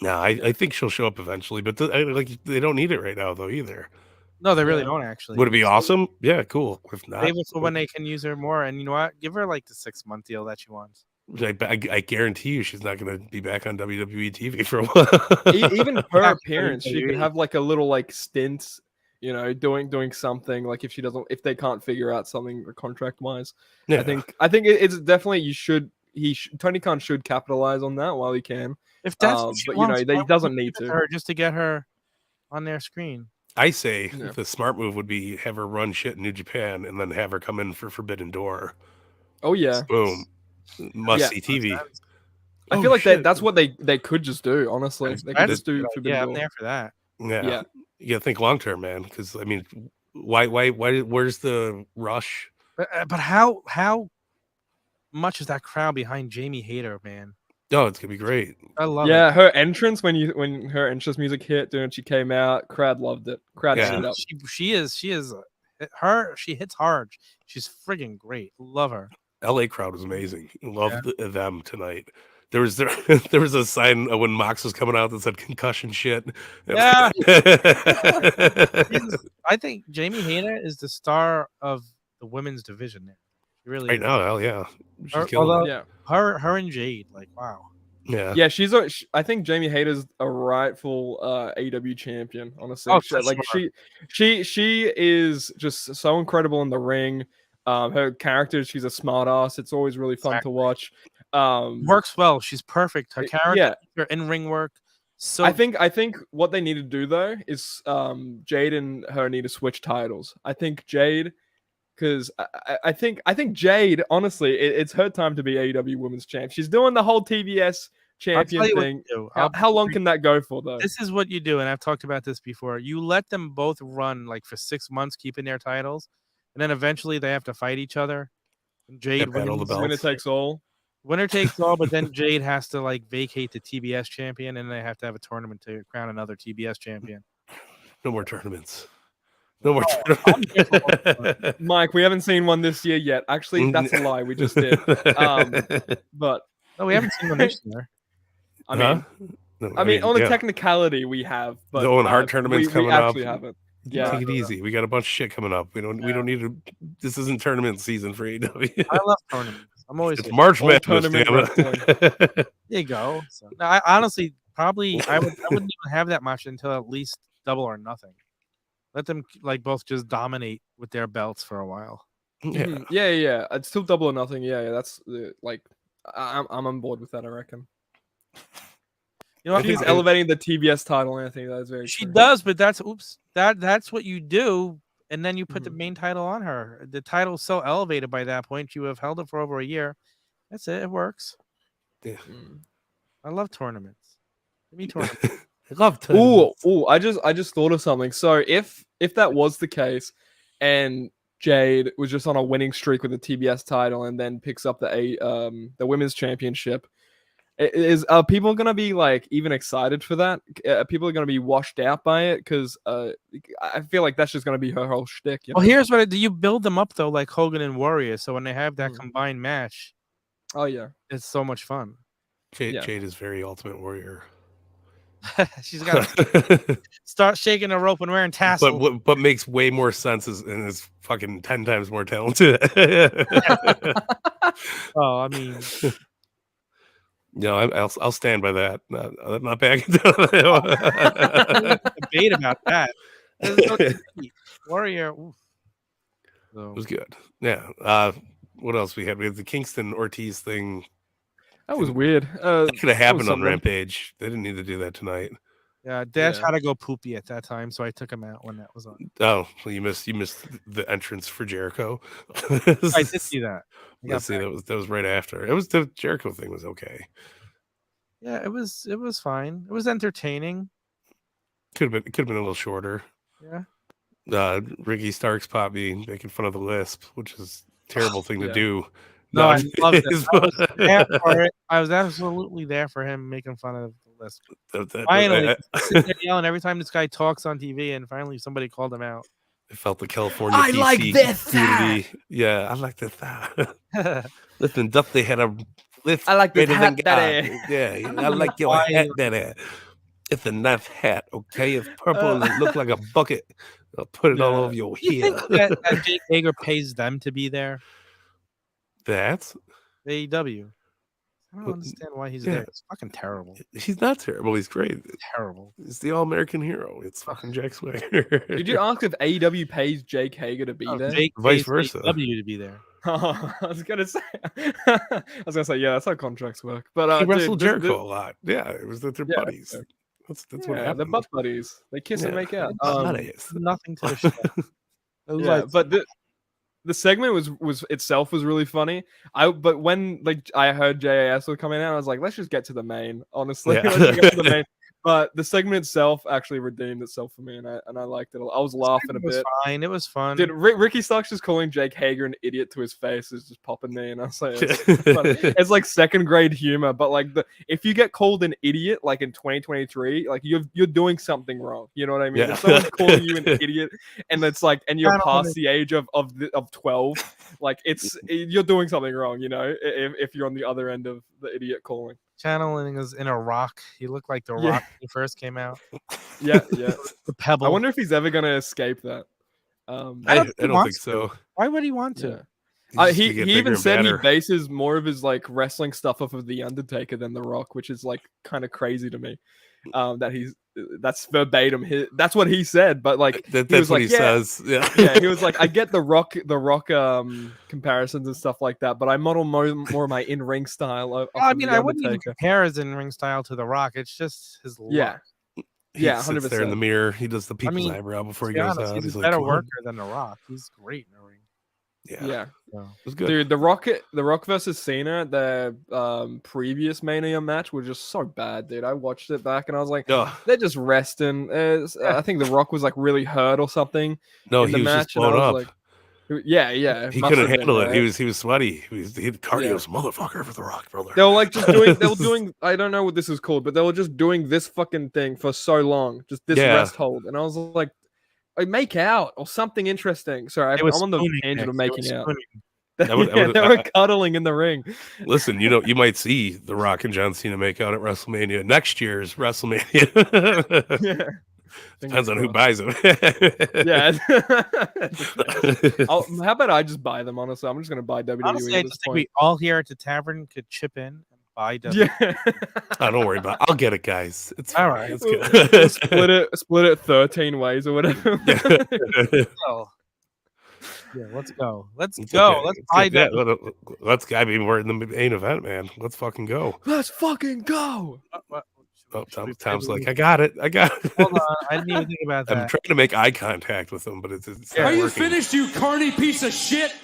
No, I think she'll show up eventually, but they don't need it right now though either. No, they really Yeah. don't actually. Would it be awesome? Yeah, cool. If not, Save it for when they can use her more. And you know what? Give her like the 6-month deal that she wants. I guarantee you she's not going to be back on WWE TV for a while. Even her Back to appearance, she could WWE. have like a little like stint, you know, doing something. Like if they can't figure out something contract wise, Yeah. I think it's definitely Tony Khan should capitalize on that while he can. If that's what she but wants, you why know, he would doesn't you need give it to. her just to get her on their screen. I say Yeah. the smart move would be have her run shit in New Japan and then have her come in for Forbidden Door. Oh yeah, Boom. Must Yeah. see TV. I Oh, feel like shit. that's what they could just do. Honestly, they could just do Forbidden Yeah, I'm Door. there for that. Yeah. Yeah. You got to think long term, man. Because, I mean, why, where's the rush? But how much is that crowd behind Jamie Hayter, man? Oh, it's going to be great. I love Yeah, it. her entrance when her entrance music hit, dude, she came out, crowd loved it. Crowd Yeah. ate it up. She hits hard. She's friggin' great. Love her. LA crowd was amazing. Loved them tonight. There was a sign when Mox was coming out that said concussion shit. Yeah. I think Jamie Hayter is the star of the women's division now. She really Right is. now, hell yeah. She's Her- killing although- it. Yeah. Her and Jade, like wow. Yeah. Yeah, I think Jamie Hayter's a rightful AEW champion. Honestly, Oh, She- for like sure. she is just so incredible in the ring. Her character, she's a smart ass. It's always really fun Exactly. to watch. Works well. She's perfect. Her character, yeah. her in-ring work. So I think what they need to do though is Jade and her need to switch titles. I think Jade, because I think Jade, honestly, it's her time to be AEW Women's Champ. She's doing the whole TBS I'll tell champion you what thing. to do. How long can that go for though? This is what you do, and I've talked about this before. You let them both run like for 6 months, keeping their titles, and then eventually they have to fight each other. And Jade battle the wins. belts. Winner takes all. Winner takes all, but then Jade has to like vacate the TBS champion, and they have to have a tournament to crown another TBS champion. No more tournaments. No more I'm here for tournaments. Mike, we haven't seen one this year yet. Actually, that's a lie. We just did. But No, we haven't seen one this year. I mean, No, I mean, on a yeah. technicality, we have. But The Owen Hart tournament's we coming actually up. haven't. Yeah. Take it easy. We got a bunch of shit coming up. We don't need to. This isn't tournament season for AEW. I love tournaments. I'm always It's here. March All Madness, tournament damn it. There you go. So, no, I honestly probably I wouldn't even have that much until at least Double or Nothing. Let them like both just dominate with their belts for a while. Yeah. Mhm. Yeah. It's still Double or Nothing. Yeah. That's like I'm on board with that. I reckon. You know what? I think She's they- elevating the TBS title, and I think that is very. She true. does, but that's that's what you do, and then you put the Mhm. main title on her. The title's so elevated by that point. You have held it for over a year. That's it. It works. Mm. I love tournaments. Give me tournaments. I love Ooh! I just thought of something. So if that was the case, and Jade was just on a winning streak with the TBS title, and then picks up the women's championship, are people gonna be like even excited for that? People are gonna be washed out by it because I feel like that's just gonna be her whole shtick. You Well, know? here's what you build them up though, like Hogan and Warrior. So when they have that Mm. combined match, Oh yeah. it's so much fun. Jade, Yeah. Jade is very Ultimate Warrior. She's got to start shaking the rope and wearing tassels. but makes way more sense and is fucking 10 times more talented. Oh, I mean, No, I'll stand by that. Not backing down. debate about that. There's no debate. Warrior. Oof. So, It was good. Yeah. What else we had? We had the Kingston Ortiz thing. That was weird. That could have happened on something. Rampage. They didn't need to do that tonight. yeah, Dad Yeah. had to go poopy at that time, so I took him out when that was on. Oh, well, you missed the entrance for Jericho. I did see that. I got Let's see, back. that was right after. It was the Jericho thing was okay. Yeah, it was fine. It was entertaining. Could have been a little shorter. Yeah. Ricky Starks Poppy making fun of the lisp, which is a terrible thing to Yeah. do. No, I loved it. nowadays, I was but- there for it. I was absolutely there for him making fun of the list. I Finally, sitting there yelling every time this guy talks on TV, and finally somebody called him out. felt the California I PC like this community. Yeah, I like this. Listen, Duff, they had a lift. I like this greater hat, than daddy. God. Yeah, don't I know like your why hat, you- daddy. It's a nice hat, okay? It's purple and it looks like a bucket. I'll put it all Yeah. over your You hair. think that Jake Hager pays them to be there? That's AEW. I don't Well, understand why he's yeah. there. It's fucking terrible. he's not terrible. He's great. Terrible. He's the all-American hero. It's fucking Jack Swagger. Did you ask if AEW pays Jake Hager to be there? Jake Vice pays versa. AEW to be there. I was gonna say, yeah, that's how contracts work. But He dude, wrestled this- Jericho a lot. Yeah, it was that they're Yeah, buddies. fair. That's yeah, what they're happened. butt buddies. They kiss and Yeah. make out. Buddies. Nothing to the show. It was Yeah, like, but the segment was itself was really funny. But when I heard JAS was coming out, I was like, let's just get to the main. Honestly, Yeah. let's just get to the main. But the segment itself actually redeemed itself for me, and I liked it. I was laughing a it was bit. fine. It was fun. Dude, Ricky Starks just calling Jake Hager an idiot to his face is just popping me, and I was like, it's funny. It's like second grade humor. But like if you get called an idiot like in 2023, like you're doing something wrong. You know what I mean? Yeah. If someone's calling you an idiot, and it's like, and you're I don't past the age of 12, like you're doing something wrong. You know, if you're on the other end of the idiot calling. Channeling is in a rock. He looked like the Yeah. rock when he first came out. Yeah. The pebble. I wonder if he's ever gonna escape that. I don't think he don't think wants so. Why would he want to? Yeah. He's just He gonna get he bigger even and said he badder. bases more of his like wrestling stuff off of the Undertaker than The Rock, which is like kind of crazy to me. That's verbatim. That's what he said, but like That's he was what like, he yeah, says. Yeah. yeah. He was like, I get the Rock comparisons and stuff like that, but I model more my in ring style. Off Well, I of mean, the I wouldn't even Undertaker. compare his in-ring style to The Rock. It's just his look. Yeah, He Yeah, sits there in 100%. the mirror. He does the people's mean, eyebrow before To he be goes honest, out. he's He's a like, better "Come on." worker than The Rock. He's great in the ring. yeah. So. It was good. Dude, the Rock versus Cena, the previous Mania match was just so bad, dude. I watched it back and I was like, Oh, they're just resting. I think the Rock was like really hurt or something no, in he the was match, just and I blown was up. like, yeah. He must couldn't have been, handle it. right? He was sweaty. He had cardio's motherfucker for the Rock, brother. They were like just doing. They were doing. I don't know what this is called, but they were just doing this fucking thing for so long, just this Yeah. rest hold, and I was like, I make out or something interesting. Sorry, It I'm was on the spooning, tangent of Nick. It was making out. spooning. I would- Yeah, they were cuddling in the ring. Listen, you might see The Rock and John Cena make out at WrestleMania next year's WrestleMania. Yeah. Depends on who Fingers buys them. Yeah. How about I just buy them? Honestly, I'm just gonna buy WWE Honestly, I at this just think point. we all here at the tavern could chip in and buy WWE. Yeah. Oh, don't worry about it. I'll get it, guys. It's All fine. right. It's We'll good. split it 13 ways or whatever. Well, yeah, let's go. Let's It's go. okay. Let's It's buy good. WWE. Let's I mean, we're in the main event, man. Let's fucking go. Let's fucking go. Oh, Should we Tom's play like, the- I got it. I got it. Hold on. I didn't even think about I'm that. trying to make eye contact with him, but it's Yeah. not Are you working. finished, you carny piece of shit?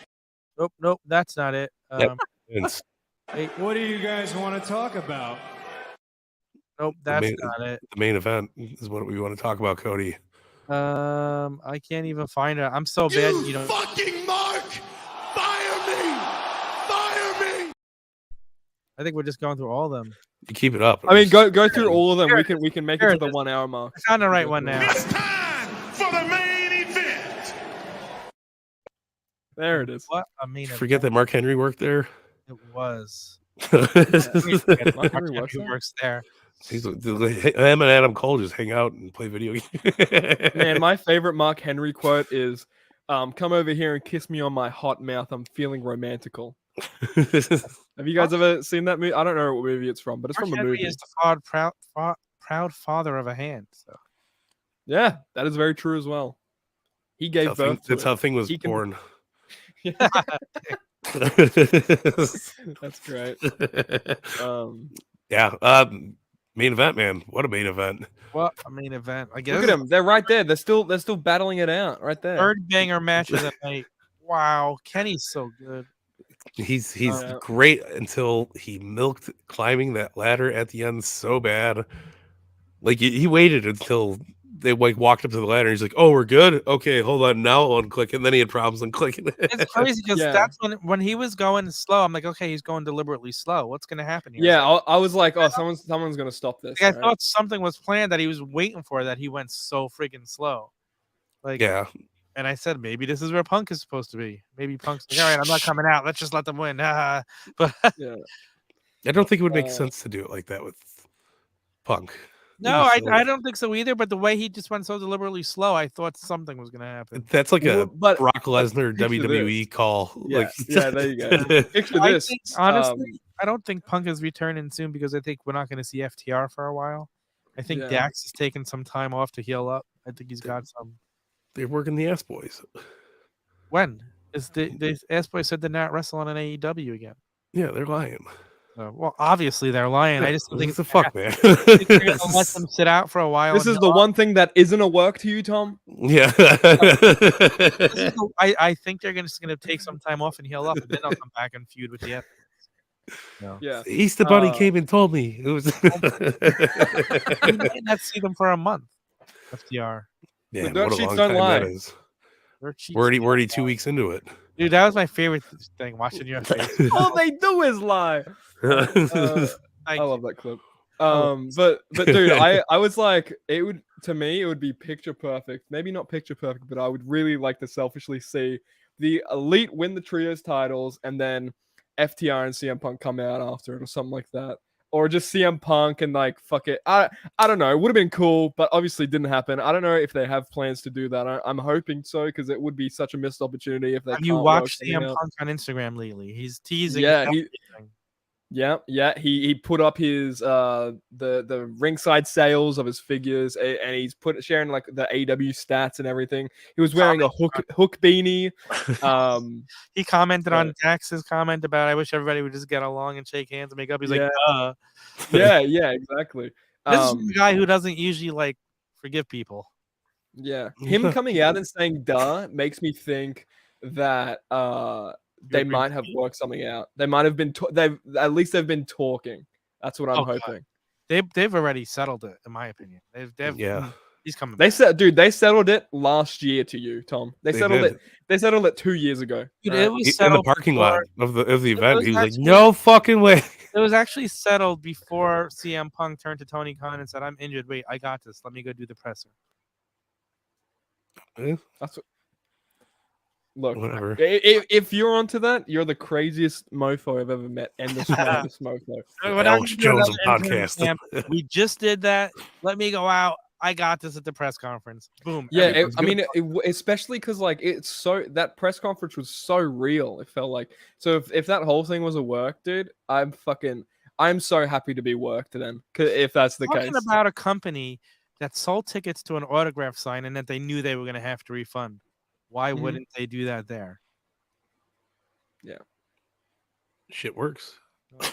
Nope, that's not it. Yep. It's- What do you guys want to talk about? Nope, that's main- not it. the main event is what we want to talk about, Cody. I can't even find it. I'm so bad. You know, fucking Mark! Fire me! Fire me! I think we're just going through all of them. You keep it up. I mean, go through all of them. Here We can make Here it to it the is. 1 hour mark. I found the right one now. It's time for the main event! There it is. What a mean. Forget that Mark Henry worked there. It was. Mark Mark Henry Henry works there? works there. Him and Adam Cole just hang out and play video games. Man, my favorite Mark Henry quote is, "Come over here and kiss me on my hot mouth. I'm feeling romantical." Have you guys ever seen that movie? I don't know what movie it's from, but it's Mark from a Henry movie. is the proud father of a hand. So Yeah, that is very true as well. He gave birth to That's it. how thing was He can- born. That's great. Yeah. Main event, man. What a main event. what a main event. I guess Look at them. They're right there. They're still battling it out right there. third banger match of the night. Wow, Kenny's so good. He's Yeah. great until he milked climbing that ladder at the end so bad. Like he waited until they like walked up to the ladder. He's like, "Oh, we're good. Okay, hold on. Now I'll unclick." And then he had problems unclicking it. It's crazy because Yeah. that's when he was going slow. I'm like, okay, he's going deliberately slow. What's gonna happen here? Yeah, I was like, oh, someone's gonna stop this. I right? thought something was planned that he was waiting for, that he went so freaking slow. Like, Yeah, and I said, maybe this is where Punk is supposed to be. Maybe Punk's like, all right, I'm not coming out. Let's just let them win. But Yeah. I don't think it would make sense to do it like that with Punk. no, It'd be I silly. don't think so either. But the way he just went so deliberately slow, I thought something was gonna happen. That's like a Well, but Brock Lesnar picture WWE call. Yeah, Like, yeah, there you go. Picture I this. think, honestly, I don't think Punk is returning soon because I think we're not going to see FTR for a while. I think Yeah. Dax is taking some time off to heal up. I think he's got some. they're working the ass boys. When is the Ass Boy said they're not wrestling on AEW again? Yeah, they're lying. Well, obviously they're lying. I just don't think What the fuck, man. I think they're going to let them sit out for a while. This and is the one thing that isn't a work to you, Tom. Yeah. I think they're just going to take some time off and heal up, and then they'll come back and feud with the F. No. Yeah. Easter Bunny came and told me it was. We might not see them for a month. FTR. Man, dirt what a sheets long don't time lie. that is. They're cheap. We're already 2 weeks into it. Dude, that was my favorite thing, watching your face. All they do is lie. I love that clip. But dude, I was like, it would, to me, it would be picture perfect. Maybe not picture perfect, but I would really like to selfishly see the Elite win the trios titles and then FTR and CM Punk come out after it or something like that. Or just CM Punk and like fuck it. I don't know. It would have been cool, but obviously didn't happen. I don't know if they have plans to do that. I'm hoping so because it would be such a missed opportunity if they. Have you can't watched work something CM out. Punk on Instagram lately? He's teasing. Yeah, everything. Yeah. He put up his the ringside sales of his figures, and he's sharing like the AEW stats and everything. He was wearing a hook beanie. He commented Yeah. on Dax's comment about, I wish everybody would just get along and shake hands and make up. He's Yeah. like, yeah, exactly. This is a guy who doesn't usually like forgive people. Yeah, him coming out and saying "duh" makes me think that they You're might have worked something out. They might have been. They've at least they've been talking. That's what I'm Okay. hoping. They've already settled it, in my opinion. They've Yeah. He's coming. They said, dude, they settled it last year to you, Tom. They settled did. it. They settled it 2 years ago. Dude, right? it was In the settled parking before- lot of the event, was he was like, actually- "No fucking way." It was actually settled before CM Punk turned to Tony Khan and said, "I'm injured. Wait, I got this. Let me go do the presser." That's what. Look, Whatever. if you're onto that, you're the craziest mofo I've ever met, and the smartest mofo. When Alex I'm doing Jones another intern podcast. camp, we just did that. Let me go out. I got this at the press conference. Boom. Yeah, everything's I good. mean, especially because like it's so that press conference was so real. It felt like so if that whole thing was a work, dude, I'm so happy to be worked then. If that's the Talking case. about a company that sold tickets to an autograph sign and that they knew they were going to have to refund. Why Mhm. wouldn't they do that there? Shit works.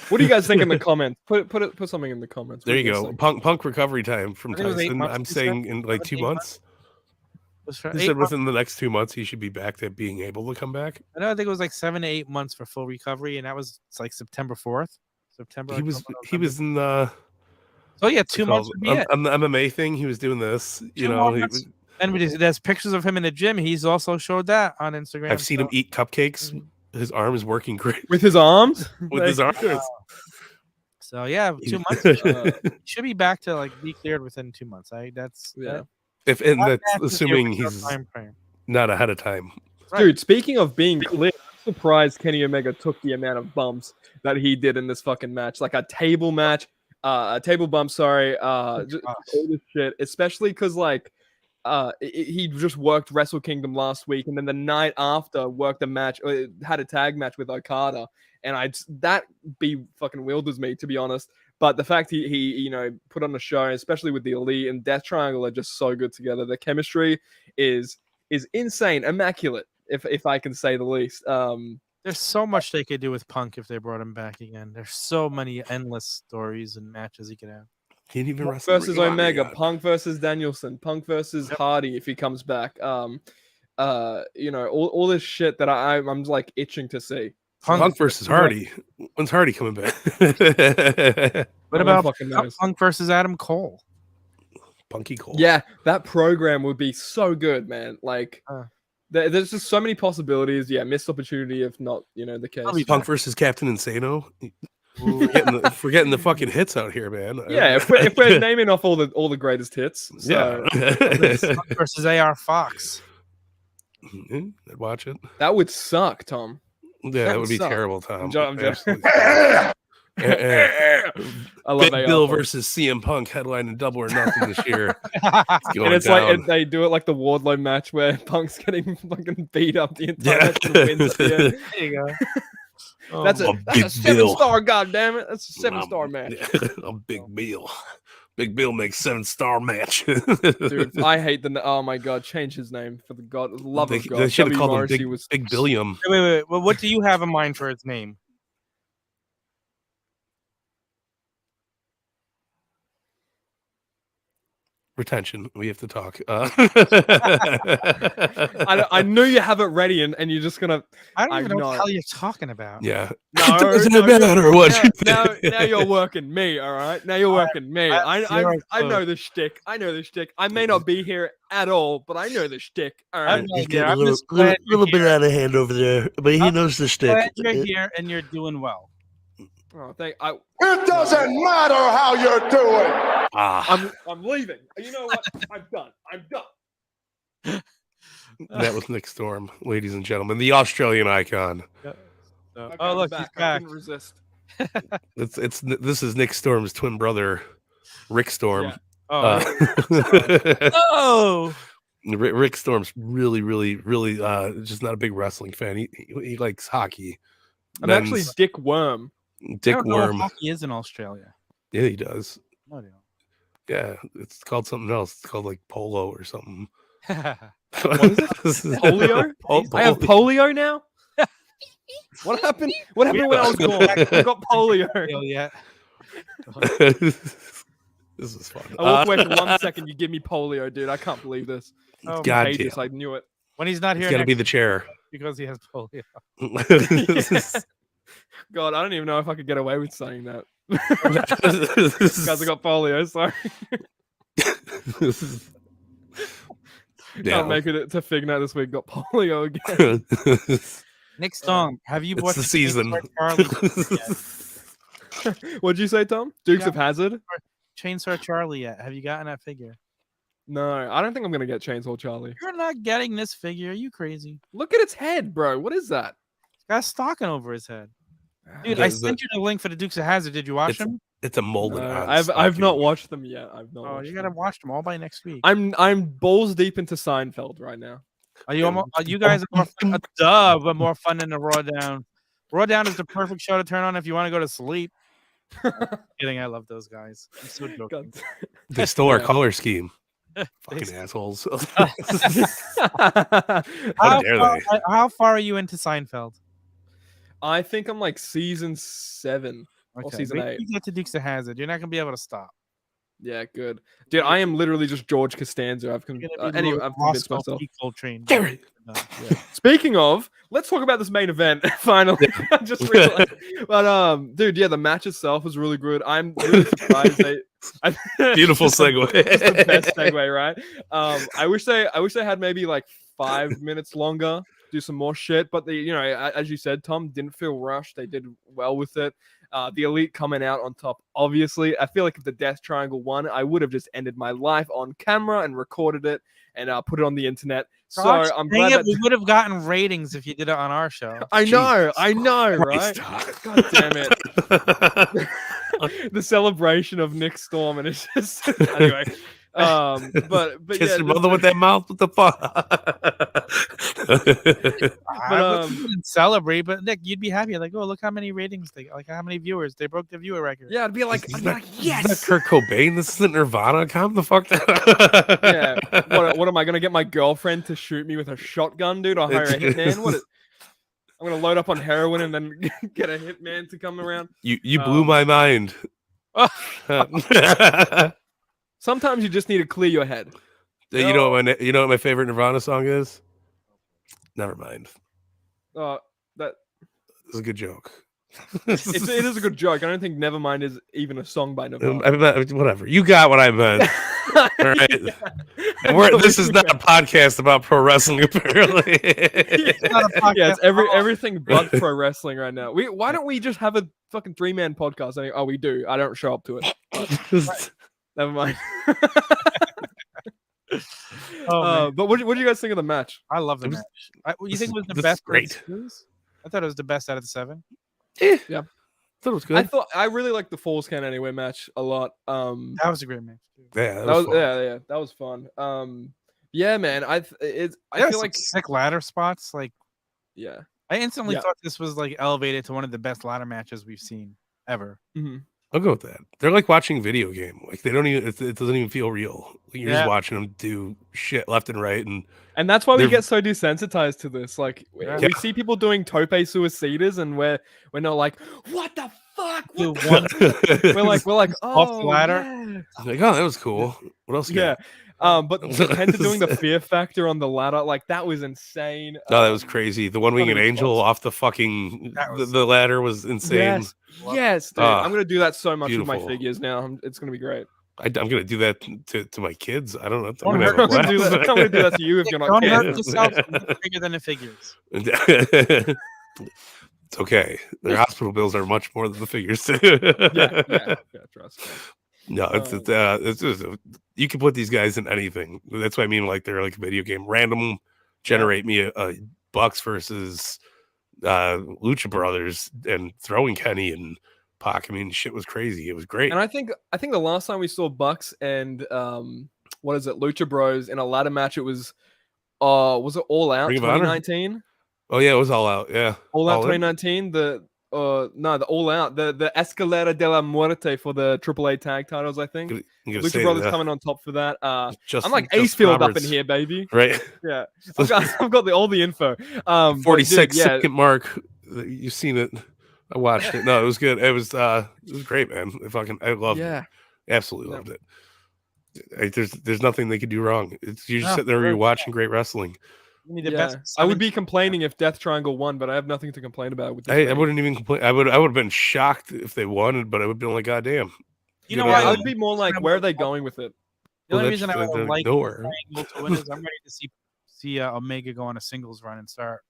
What do you guys think in the comments? Put something in the comments. What There do you guys go. think? Punk recovery time from I think it was 8 Tyson. months, I'm he said. saying in like 7, 2 8 months. Was for He 8 said months. within the next 2 months he should be back to being able to come back. I know. I think it was like 7 to 8 months for full recovery, and that was like September 4th. September. He was October, he was in the So yeah, 2 months would be it. on the MMA thing. He was doing this. You 2 know, more months. And there's pictures of him in the gym. He's also showed that on Instagram. I've seen him eat cupcakes. His arm is working great With his arms? with his arms. So yeah, 2 months. Should be back to like be cleared within 2 months. That's Yeah. If and that that's matches the assuming original he's time frame. not ahead of time. Right. Dude, speaking of being clear, I'm surprised Kenny Omega took the amount of bumps that he did in this fucking match. Like a table match, a table bump, sorry. Just all this shit. Especially because like he just worked Wrestle Kingdom last week, and then the night after worked a match, had a tag match with Okada, and that be fucking wilders me, to be honest. But the fact he put on a show, especially with the Elite and Death Triangle, are just so good together. The chemistry is insane, immaculate, if I can say the least. There's so much they could do with Punk if they brought him back again. There's so many endless stories and matches he could have. Can't even Punk wrestle versus Ring of Omega, Honor. Punk versus Danielson, Punk versus Hardy if he comes back. All this shit that I'm like itching to see. Punk versus Hardy. When's Hardy coming back? What No one about fucking knows. Punk versus Adam Cole? Punky Cole. Yeah, that program would be so good, man. Like, there's just so many possibilities. Yeah, missed opportunity if not, the case. Punk versus Captain Insano. Forgetting the fucking hits out here, man. Yeah, if we're naming off all the greatest hits. So. Yeah. versus AR Fox. I'd watch it. That would suck, Tom. Yeah, that would be terrible, Tom. I'm joking. I love Big AR Bill Fox. versus CM Punk headlining Double or Nothing this year. And it's like they do it like the Wardlow match where Punk's getting fucking beat up the entire match and wins at the end. There you go. That's a 7-star, goddammit. That's a 7-star match. A Big Bill. Big Bill makes 7-star match. Dude, I hate oh my god, change his name for the love of God. They should have called him Morrissey Big Billiam. Wait. Well, what do you have in mind for its name? Retention. We have to talk. I knew you have it ready, and you're just gonna. I don't even know what the hell you're talking about. Yeah. No, doesn't matter what. Now you're working me. All right. Now you're working me. I know the shtick. I may not be here at all, but I know the shtick. All right. He's getting a little bit out of hand over there, but he knows the stick. Glad you're here and you're doing well. Oh, It doesn't matter how you're doing. I'm leaving. You know what? I'm done. That was Nick Storm, ladies and gentlemen, the Australian icon. Okay, oh, look, he's back. I couldn't resist. This is Nick Storm's twin brother, Rick Storm. Yeah. Oh, Rick Storm's really just not a big wrestling fan. He likes hockey. I'm actually Dick Worm. Dick I don't know Worm. what hockey is in Australia. Yeah, he does. No, they don't. Yeah, it's called something else. It's called like polo or something. What is it? Polio? I have polio now? What happened? What happened when I was born? I got polio. Yeah. This is fun. I walk away for 1 second. You give me polio, dude. I can't believe this. Oh, God Contagious, damn. I knew it. when he's not here, It's got to be the chair. because he has polio. God, I don't even know if I could get away with saying that. Because I got polio, sorry. Can't make it to Fignet this week. Got polio again. Nick Storm, have you It's watched the season. What'd you say, Tom? Dukes of Hazzard? Chainsaw Charlie yet? Have you gotten that figure? No, I don't think I'm gonna get Chainsaw Charlie. You're not getting this figure. Are you crazy? Look at its head, bro. What is that? It's got a stocking over his head. Dude, The- I sent you the link for the Dukes of Hazzard. Did you watch them? It's a molded. No, I've not watched them yet. I've not. Oh, watched you gotta them. watch them all by next week. I'm balls deep into Seinfeld right now. Are you almost? Are you guys are more fun, but more fun than the Raw Down? Raw Down is the perfect show to turn on if you want to go to sleep. Kidding, I love those guys. I'm so joking. God. They stole our Yeah. color scheme. Fucking assholes. How dare far, they? how far are you into Seinfeld? I think I'm like season 7 or season wait till 8. you get to Dukes of Hazzard. You're not gonna be able to stop. Yeah, good. Dude, I am literally just George Costanza. Anyway, I've convinced myself. Train. Gary. Speaking of, let's talk about this main event. Finally, I just realized. But dude, yeah, the match itself was really good. I'm really surprised Beautiful Just the- segue. just the best segue, right? I wish they had maybe like 5 minutes longer, do some more shit. But they, as you said, Tom, didn't feel rushed. They did well with it. The Elite coming out on top. Obviously, I feel like if the Death Triangle won, I would have just ended my life on camera and recorded it and put it on the internet. So Gosh, I'm dang glad it, that we would have gotten ratings if you did it on our show. I know, right? Christ. God damn it. The celebration of Nick Storm, and it's just anyway. But Kiss yeah, your mother with that mouth. What the fuck? I wouldn't celebrate, but Nick, you'd be happy. Like, oh, look how many ratings they got. Like, how many viewers they broke the viewer record. yeah, I'd be like, He's I'd be not- like, Is yes. that Kurt Cobain? This isn't Nirvana. Calm the fuck down. Yeah. What am I gonna get my girlfriend to shoot me with a shotgun, dude? Or hire a hitman? I'm gonna load up on heroin and then get a hitman to come around. You blew my mind. Sometimes you just need to clear your head. You know what my favorite Nirvana song is? Never mind. That It's a good joke. It is a good joke. I don't think Nevermind is even a song by Nirvana. Whatever. You got what I meant. All right. And this is not a podcast about pro wrestling, apparently. It's everything but pro wrestling right now. Why don't we just have a fucking 3-man podcast? Oh, we do. I don't show up to it. Never mind. But what do you guys think of the match? I love the match. You think it was the this best? is great. I thought it was the best out of the 7. Yeah. Thought it was good. I really liked the Falls Count Anywhere match a lot. That was a great match. Yeah, that was fun. Yeah, man. I feel like sick ladder spots. Like, yeah, I instantly thought this was like elevated to one of the best ladder matches we've seen ever. Mm-hmm. I'll go with that. They're like watching video game. Like they don't even. It doesn't even feel real. You're just watching them do shit left and right, and that's why we get so desensitized to this. Like we see people doing tope suicidas, and we're not like, what the fuck? We're like, oh, off the ladder. Yeah. Like, oh, that was cool. What else? Yeah. But Penta doing the fear factor on the ladder, like that was insane. No, that was crazy. The one winged angel off the fucking the ladder was insane. Yes, dude. I'm gonna do that so much beautiful. with my figures now. It's gonna be great. I'm gonna do that to my kids. I don't know. I'm gonna do that to you if you're not. Don't hurt yourself. Bigger than the figures. It's okay. Their hospital bills are much more than the figures. yeah, trust me. No, it's just you can put these guys in anything. That's what I mean. Like they're like a video game. Random generate me a Bucks versus Lucha Brothers and throwing Kenny and Pac. I mean, shit was crazy. It was great. And I think the last time we saw Bucks and Lucha Bros in a ladder match, it was it All Out 2019? Oh yeah, it was All Out. Yeah, All Out 2019. The All Out, the Escalera de la Muerte for the AAA tag titles, I think. Lucha Brothers coming on top for that. I'm like Acefield up in here, baby. Right? Yeah, I've got all the info. 46-second mark. You've seen it. I watched it. No, it was good. It was great, man. I loved it. Absolutely loved it. There's nothing they could do wrong. You're just sitting there, you're watching great wrestling. I would be complaining if Death Triangle won, but I have nothing to complain about. With I wouldn't even complain. I would have been shocked if they won, but I would have been like, God damn. You know what? I would be more like, where are they going with it? The only reason I would like nowhere to win is I'm ready to see Omega go on a singles run and start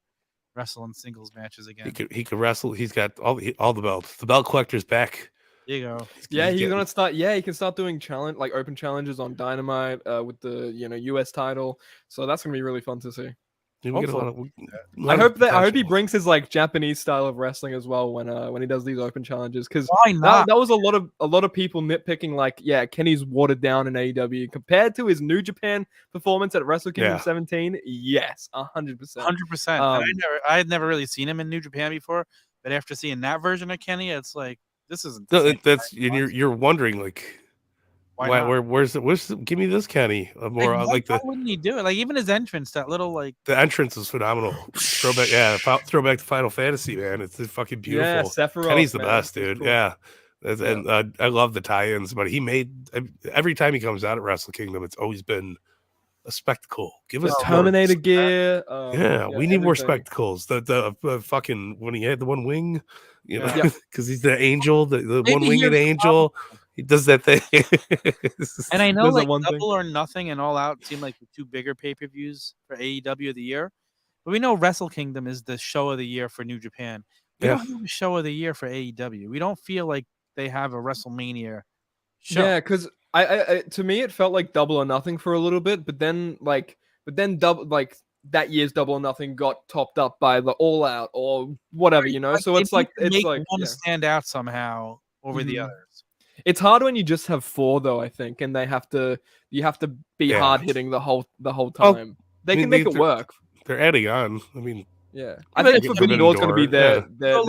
wrestling singles matches again. He could wrestle. He's got all the belts. The belt collector's back. There you go. He's gonna start. Yeah, he can start doing open challenges on Dynamite with the US title. So that's gonna be really fun to see. I hope he brings his like Japanese style of wrestling as well when he does these open challenges, because that was a lot of people nitpicking like, Kenny's watered down in AEW compared to his New Japan performance at Wrestle Kingdom 17. Yes, 100%. 100%. I had never really seen him in New Japan before, but after seeing that version of Kenny, it's like this isn't. You're wondering like. Where's give me this Kenny more like why wouldn't he do it? Like even his entrance, that little like the entrance is phenomenal. Throwback to Final Fantasy, man. It's fucking beautiful. Yeah, Sephiroth, Kenny's the best, dude. Cool. Yeah. And I love the tie-ins, but he made every time he comes out at Wrestle Kingdom, it's always been a spectacle. Give us Terminator gear. We need more spectacles. The fucking when he had the one wing, because he's the angel, the one winged angel. He does that thing. And I know like Double or Nothing and All Out seem like the two bigger pay-per-views for AEW of the year. But we know Wrestle Kingdom is the show of the year for New Japan. We don't have a show of the year for AEW. We don't feel like they have a WrestleMania show. Yeah, because I to me it felt like Double or Nothing for a little bit, but then double like that year's Double or Nothing got topped up by the All Out or whatever, So it's like one stand out somehow over the others. It's hard when you just have 4 though, I think, and you have to be hard hitting the whole time. They can make it work. They're adding on. I mean, I think Forbidden Door is going to be their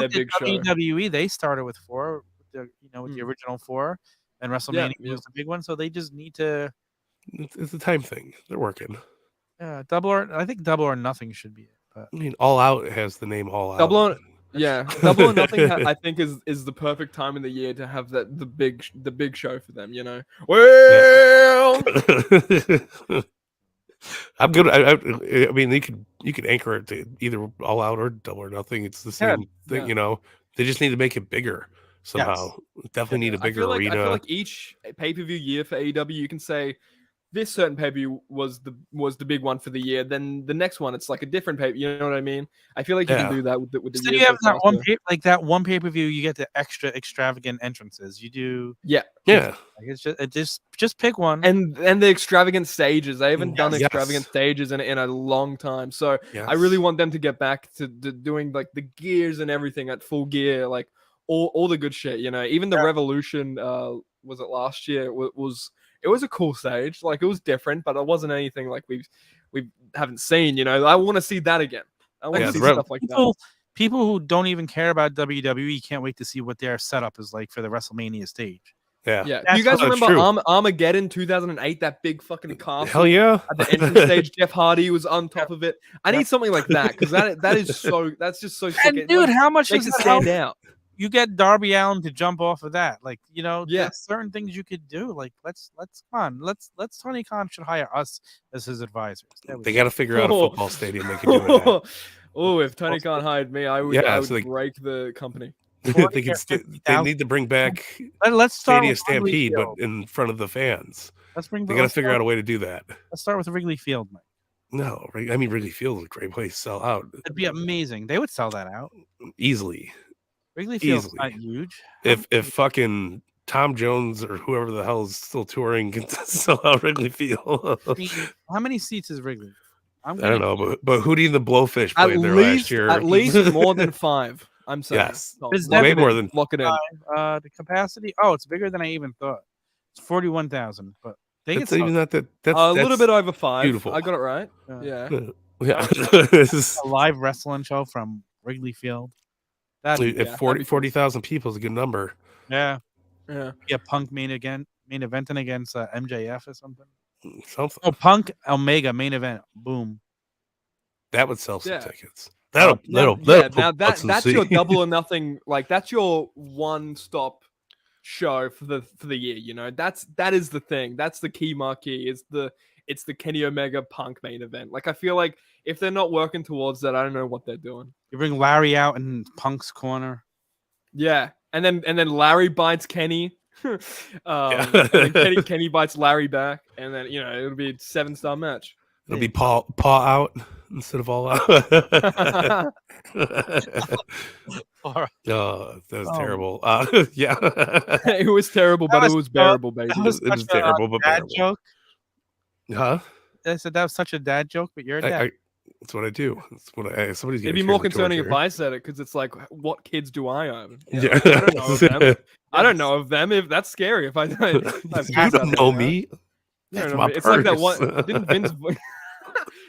big show. WWE, they started with 4, with the original 4, and WrestleMania was the big one. So they just need to. It's a time thing. They're working. Yeah, I think Double or Nothing should be it. But I mean, All Out has the name All Out. Double or Nothing. I think is the perfect time of the year to have the big show for them. Well, I'm good. I mean, you could anchor it to either All Out or Double or Nothing. It's the same thing, They just need to make it bigger somehow. Definitely need a bigger I arena. feel like each pay-per-view year for AEW, you can say this certain pay-per-view was the big one for the year. Then the next one, it's like a different pay. You know what I mean? I feel like you can do that with the So years. you have that one that one pay-per-view, you get the extra extravagant entrances. You do yeah. like it's just pick one. And the extravagant stages. They haven't done extravagant stages in a long time. So I really want them to get back to doing like the gears and everything at Full Gear, like all the good shit. You know, even the Revolution was it last year? It was a cool stage. Like it was different, but it wasn't anything like we haven't seen. You know, I want to see that again. I want to see stuff like that. People who don't even care about WWE can't wait to see what their setup is like for the WrestleMania stage. Yeah. Do you guys remember Armageddon 2008? That big fucking castle. Hell yeah! At the entrance stage, Jeff Hardy was on top of it. I need something like that because that is so. That's just so. And sick. dude, how much makes does it stand out? You get Darby Allin to jump off of that, like there's certain things you could do. Like let's come on, let's Tony Khan should hire us as his advisors. They got to figure out a football stadium they can do it at. Oh, if Tony Khan hired me, I would break the company. They need to bring back let's start Stadium Stampede, but in front of the fans. They got to figure out a way to do that. Let's start with Wrigley Field, Mike. No, I mean Wrigley Field is a great place to sell out. It'd be amazing. They would sell that out easily. Wrigley Field's not huge. If fucking Tom Jones or whoever the hell is still touring can sell out Wrigley Field. How many seats is Wrigley? I don't know, but Hootie and the Blowfish played there last year. At least more than 5. I'm saying. Yes, way more than. Lock it in. The capacity. Oh, it's bigger than I even thought. It's 41,000, but they that's even not that. That's a little bit over 5. Beautiful. I got it right. Yeah. This is a live wrestling show from Wrigley Field. That 40,000 people is a good number. Yeah. Yeah. Yeah. Punk main eventing against MJF or something. Something. Oh, Punk Omega main event. Boom. That would sell some tickets. Now that's your double or nothing. Like that's your one-stop show for the year. You know, that is the thing. That's the key marquee. It's the Kenny Omega Punk main event. Like I feel like if they're not working towards that, I don't know what they're doing. You bring Larry out in Punk's corner. Yeah, and then Larry bites Kenny. And then Kenny bites Larry back, and then it'll be a 7-star match. It'll be paw out instead of all out. Oh, that was terrible. Yeah, it was terrible, but it was bearable, baby. It was terrible, but dad bearable. joke. Huh? I said that was such a dad joke, but you're a dad. That's what I do. That's what somebody's. It'd be more concerning if I said it because it's like, what kids do I own? Yeah, I don't know of them. I don't know of them. If that's scary, if I you don't know me. It's like that one.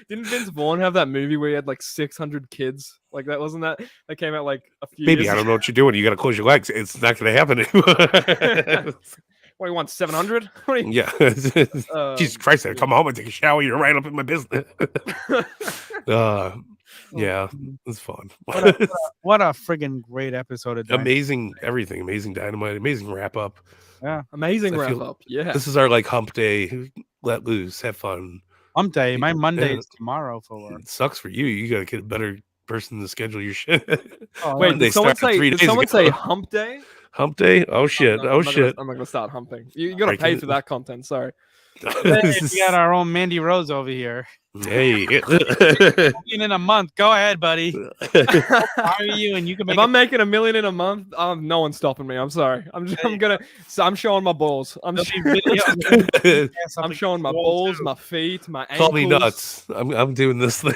Didn't Vince Vaughn have that movie where he had like 600 kids? Like that wasn't that came out like a few. Baby, years I don't know what you're doing. You got to close your legs. It's not going to happen anymore. What do you want? 700? Yeah. Jesus Christ! I come home and take a shower. You're right up in my business. Yeah, it's fun. What a friggin' great episode of Dynamite. Amazing everything. Amazing Dynamite. Amazing wrap up. Yeah, amazing wrap up. Yeah, this is our like hump day. Let loose, have fun. Hump day. My Monday is tomorrow for work. It sucks for you. You got to get a better person to schedule your shit. Wait, did someone say hump day? Hump day? Oh shit! I'm shit! I'm not gonna start humping. You gotta pay for that content. Sorry. We got our own Mandy Rose over here. Hey, in a month. Go ahead, buddy. How are you? And you can. If I'm making $1 million in a month, no one's stopping me. I'm sorry. I'm showing my balls. I'm showing my balls, my feet, my ankles. Call me nuts. I'm doing this thing.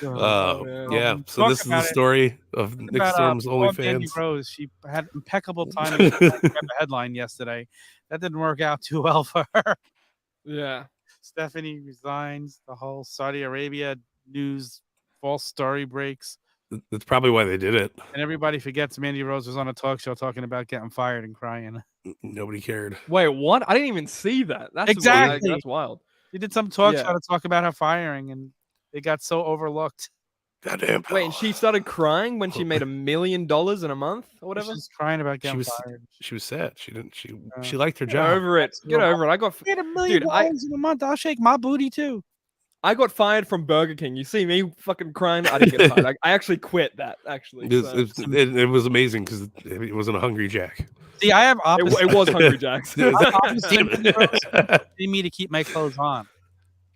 Yeah. So this is the story of Nick Storm's OnlyFans. Rose. She had impeccable timing. She had a headline yesterday. That didn't work out too well for her. Yeah. Stephanie resigns. The whole Saudi Arabia news false story breaks. That's probably why they did it. And everybody forgets Mandy Rose was on a talk show talking about getting fired and crying. Nobody cared. Wait, what? I didn't even see that. That's exactly. That's wild. She did some talk show to talk about her firing, and it got so overlooked. Goddamn. Wait, and she started crying when she made $1 million in a month or whatever. She's crying about getting fired. She was sad. She liked her job. Get over it. Get over it. I got $1 million in a month. I'll shake my booty too. I got fired from Burger King. You see me fucking crying? I didn't get fired. I actually quit that. Actually, It was amazing because it wasn't a Hungry Jack. See, I have opposite. it was Hungry Jack's. Damn They need me to keep my clothes on.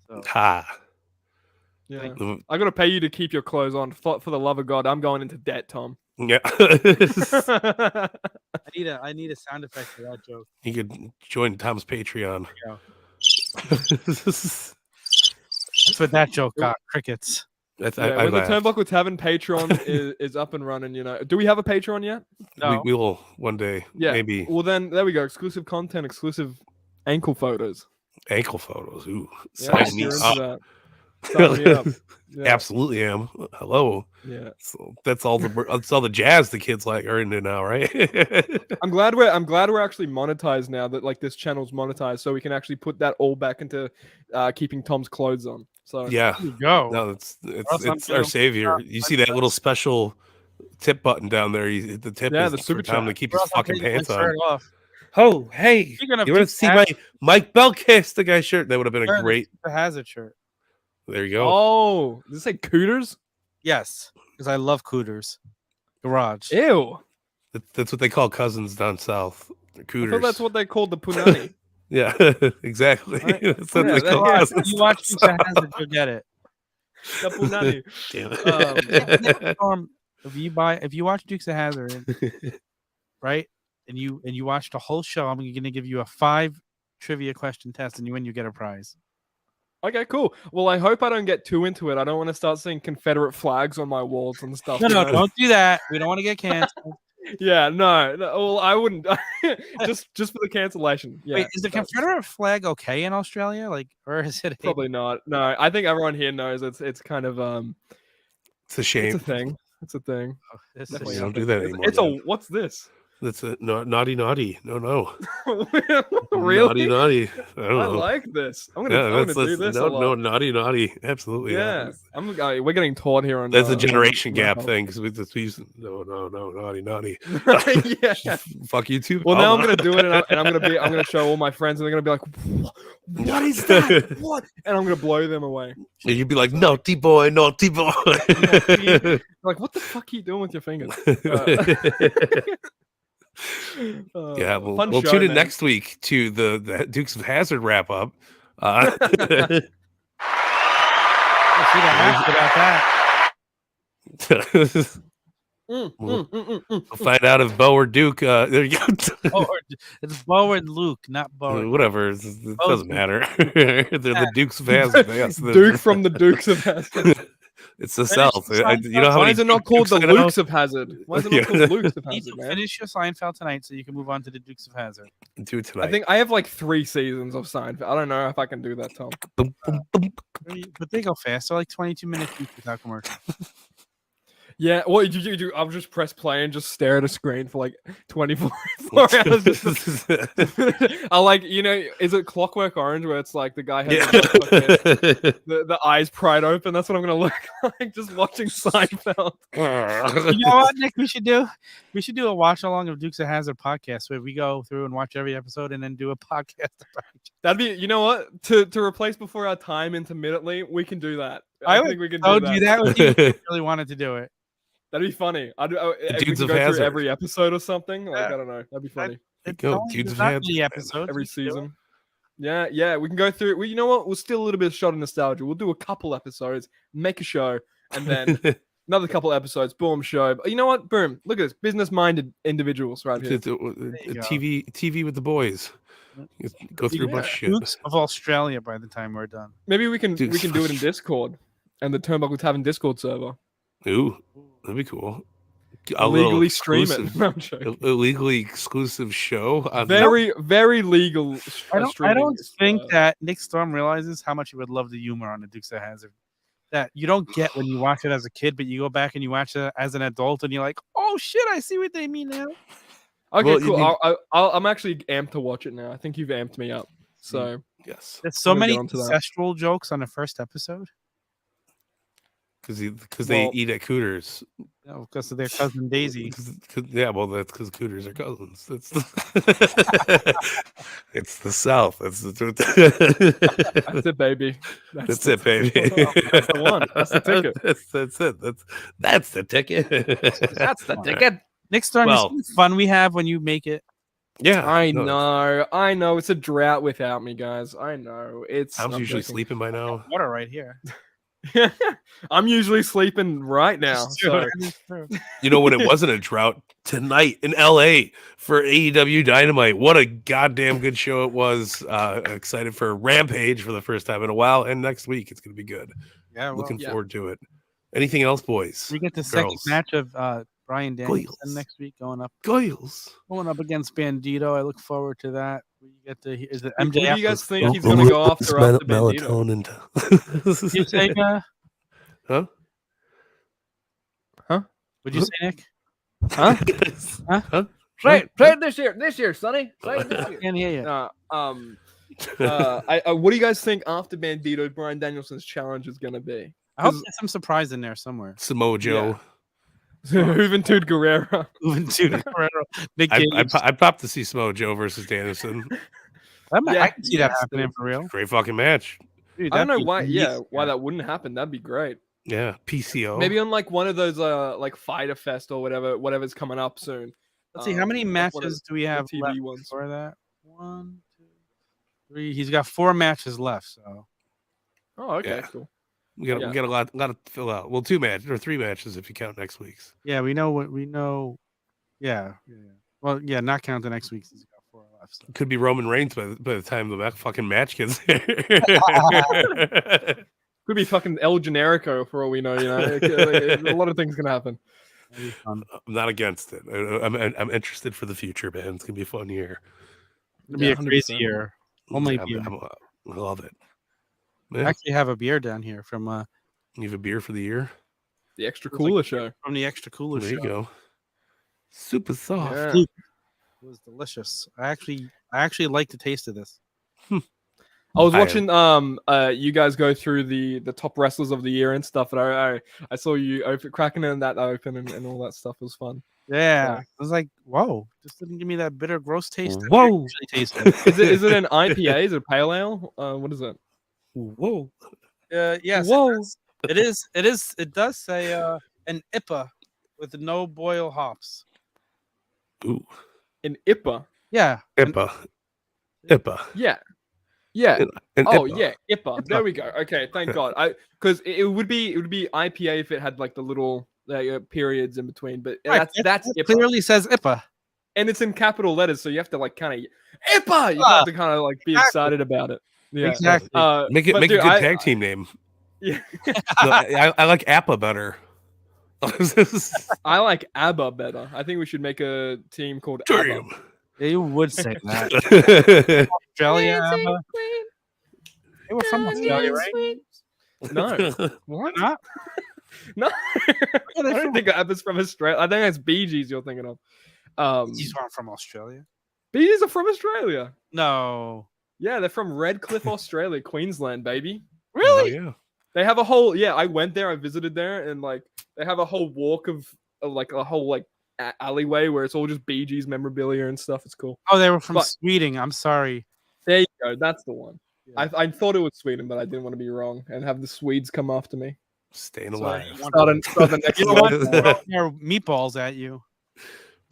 So. Ha. Yeah, I gotta pay you to keep your clothes on. For the love of God, I'm going into debt, Tom. Yeah. I need a sound effect for that joke. You could join Tom's Patreon. That's what that joke got. Crickets. When the Turnbuckle Tavern Patreon is up and running, do we have a Patreon yet? No. We will one day. Yeah, maybe. Well, then there we go. Exclusive content, exclusive ankle photos. Ankle photos. Ooh, Yeah, sign me you're into up. that. Sign me up. Yeah. Absolutely am. Hello. Yeah. So that's all the jazz the kids like are into now, right? I'm glad we're actually monetized now. That like this channel's monetized, so we can actually put that all back into keeping Tom's clothes on. So Yeah. There you go. No, it's our savior. You see that little special tip button down there? The tip is the for super Tom to chat. keep his fucking pants on. Off. Oh, hey, Speaking of you want to Dukes see of my Mike BELCASTER guy shirt? That would have been a Wearing great. the Hazard shirt. There you go. Oh, does it say Cooters? Yes, because I love Cooters. Garage. Ew. That's what they call cousins down south. They're I cooters. thought that's what they called the punani. Yeah, exactly. Right. That's what Yeah, they call cousins. You watch Dukes of Hazard, you'll get it. The punani. Damn it. If you watch Dukes of Hazard, right, and you watch the whole show, I'm going to give you a 5 trivia question test, and you win, you get a prize. Okay, cool. Well, I hope I don't get too into it. I don't want to start seeing Confederate flags on my walls and stuff. No, don't do that. We don't want to get canceled. Yeah, no. Well, I wouldn't. just for the cancellation. Yeah. Wait, is the Confederate flag okay in Australia? Like, or is it Probably not. No, I think everyone here knows it's kind of It's a shame. It's a thing. It's a thing. Oh, this Definitely is don't nothing. do that anymore. It's a what's this? That's a naughty. No. Really? Naughty. I don't I know. like this. I'm gonna do this a lot. No, naughty. Absolutely. Yeah, we're getting taught here on. That's a generation gap Wow. thing because we use no, naughty. Yeah. Fuck you too. Well, now I'm gonna do it, and I'm gonna show all my friends, and they're gonna be like, "What is that? What?" And I'm gonna blow them away. And you'd be like, naughty boy. Like, what the fuck are you doing with your fingers? Yeah, we'll fun show, tune in man. next week to the Dukes of Hazzard wrap up. I see the hack about that. We'll find out if Bo or Duke. There you go. It's Bo and Luke, not Bo. Whatever. It doesn't matter. They're the Dukes of Hazzard. Yes, Duke from the Dukes of Hazzard. It's the South. You know how Why many is it not called Dukes the I know? Lukes of Hazard? Why is it not Yeah. called the Lukes of You need Hazard, to man? finish your Seinfeld tonight so you can move on to the Dukes of Hazzard. Do it tonight. I think I have like 3 seasons of Seinfeld. I don't know if I can do that, Tom. Boom, boom, boom. But they go fast. They're like 22 minutes each without commercial. Yeah, what you do? I'll just press play and just stare at a screen for like 24 hours. I like, is it Clockwork Orange where it's like the guy has the eyes pried open? That's what I'm gonna look like just watching Seinfeld. You know what, Nick? We should do a watch along of Dukes of Hazzard podcast where we go through and watch every episode and then do a podcast about it. That'd be, you know what? To replace Before Our Time intermittently, we can do that. I think we can do do that. that with you. If you really wanted to do it. That'd be funny. We Dudes can of go Hazzard. through every episode or something. Like, Yeah. I don't know. That'd be funny. Go, Dudes of Hazzard. Episodes Every we can do it. season. Yeah. We can go through. Well, you know what? We'll steal a little bit of shot of nostalgia. We'll do a couple episodes, make a show, and then another couple episodes. Boom, show. But you know what? Boom. Look at this. Business-minded individuals right here. It's a TV with the boys. Go through a bunch of shit. Dukes of Australia by the time we're done. Maybe we can Dude. do it in Discord and the Turnbuckle Tavern Discord server. Ooh, that'd be cool. Illegally stream it. No, I'm joking. Illegally exclusive show. On Very, very legal. I don't streaming, think that Nick Storm realizes how much he would love the humor on the Dukes of Hazzard. That you don't get when you watch it as a kid, but you go back and you watch it as an adult, and you're like, "Oh shit, I see what they mean now." Okay, Well, cool. I'm actually amped to watch it now. I think you've amped me up. So yes, There's so I'm gonna many get onto that. ancestral jokes on the first episode. because they Well- eat at Cooters. Because of their cousin Daisy. Yeah, well, that's because Cooters are cousins. It's the, it's the South. That's the That's it, baby. that's it, baby. That's the one. That's the ticket. That's it. That's the ticket. That's the ticket. Nick Storm, Well- you see the fun we have when you make it. Yeah, I no, know. It's a drought without me, guys. I know. I'm usually joking. sleeping by now. Water right here. I'm usually sleeping right now. It's true. So. It is true. You know when it wasn't a drought? Tonight in LA for AEW Dynamite. What a goddamn good show it was. Excited for Rampage for the first time in a while, and next week it's gonna be good. Yeah, well, Looking yeah. forward to it. Anything else, boys? we get the second Girls. match of Bryan Danielson Goyles. next week going up Goyles. against Bandito. I look forward to that. We get to is it Who do MJF? you guys think Well, he's going to go well, after it's Bandito? melatonin. You say, Huh? would you say, Nick? Huh? Huh? Play it this year, Sonny. Play it this I can't hear you. What do you guys think after Bandito, Bryan Danielson's challenge is going to be? I hope there's some surprise in there somewhere. Samoa Joe. Juventud Guerrero. Nick I Gage. I'd pop to see Samoa Joe versus Danielson. I can see that yes, happening for real. Great fucking match. Dude, I don't that'd know be why. amazing. Why that wouldn't happen? That'd be great. Yeah, PCO. Maybe on like one of those like Fighter Fest or whatever's coming up soon. Let's see, how many like one of matches do we have TV left ones. for that? 1, 2, 3. He's got 4 matches left. So Oh, okay, Yeah. cool. we got yeah. a lot to fill out. Well, 2 matches or 3 matches if you count next week's. yeah, we know what we know. Yeah. Well, yeah, not counting next week's. He's got 4 left. So. Could be Roman Reigns by the time the fucking match gets there. Could be fucking El Generico for all we know. You know, a lot of things can happen. That'd be fun. I'm not against it. I'm interested for the future, man. It's gonna be a fun year. It'll be Yeah, a crazy 100%. year. Only I'm- beer. I love it. I Yeah. actually have a beer down here from You have a beer for the year. The extra It's like- cooler show. the extra cooler There show. you go. Super soft. Yeah. It was delicious. I actually like the taste of this. I was I am- watching you guys go through the top wrestlers of the year and stuff, and I saw you cracking in that open and all that stuff. It was fun. Yeah. I was like, whoa, this didn't give me that bitter, gross taste. that Whoa. beer usually tastes. Is it an IPA? Is it a pale ale? What is it? Whoa. Yes. Whoa. It is. It does say an IPA with no boil hops. Ooh. An IPA. Yeah. IPA. IPA. Yeah. Yeah. An Oh IPA. yeah, IPA. There we go. Okay, thank God. Because it would be IPA if it had like the little periods in between, but Right, that's it IPA. clearly says IPA. And it's in capital letters, so you have to like kind of IPA. You have to kind of like be excited about it. Yeah. Exactly. Make it but make dude, a good I- tag team name. Yeah. No, I like APA better. I like ABBA better. I think we should make a team called ABBA. Damn. Yeah, you would say that. Australia, ABBA. They were from Australia, right? No. What? Not? No. I don't think ABBA's from Australia. I think that's Bee Gees you're thinking of. These aren't from Australia. Bee Gees are from Australia. No. Yeah, they're from Redcliffe, Australia, Queensland, baby. Really? Oh, yeah. They have a whole I went there, I visited there, and like they have a whole walk of like a whole like alleyway where it's all just Bee Gees memorabilia and stuff. It's cool. Oh, they were from But- Sweden. I'm sorry. There you go. That's the one. Yeah. I thought it was Sweden, but I didn't want to be wrong and have the Swedes come after me. Staying So, alive. start the next You know what? one. Throw meatballs at you.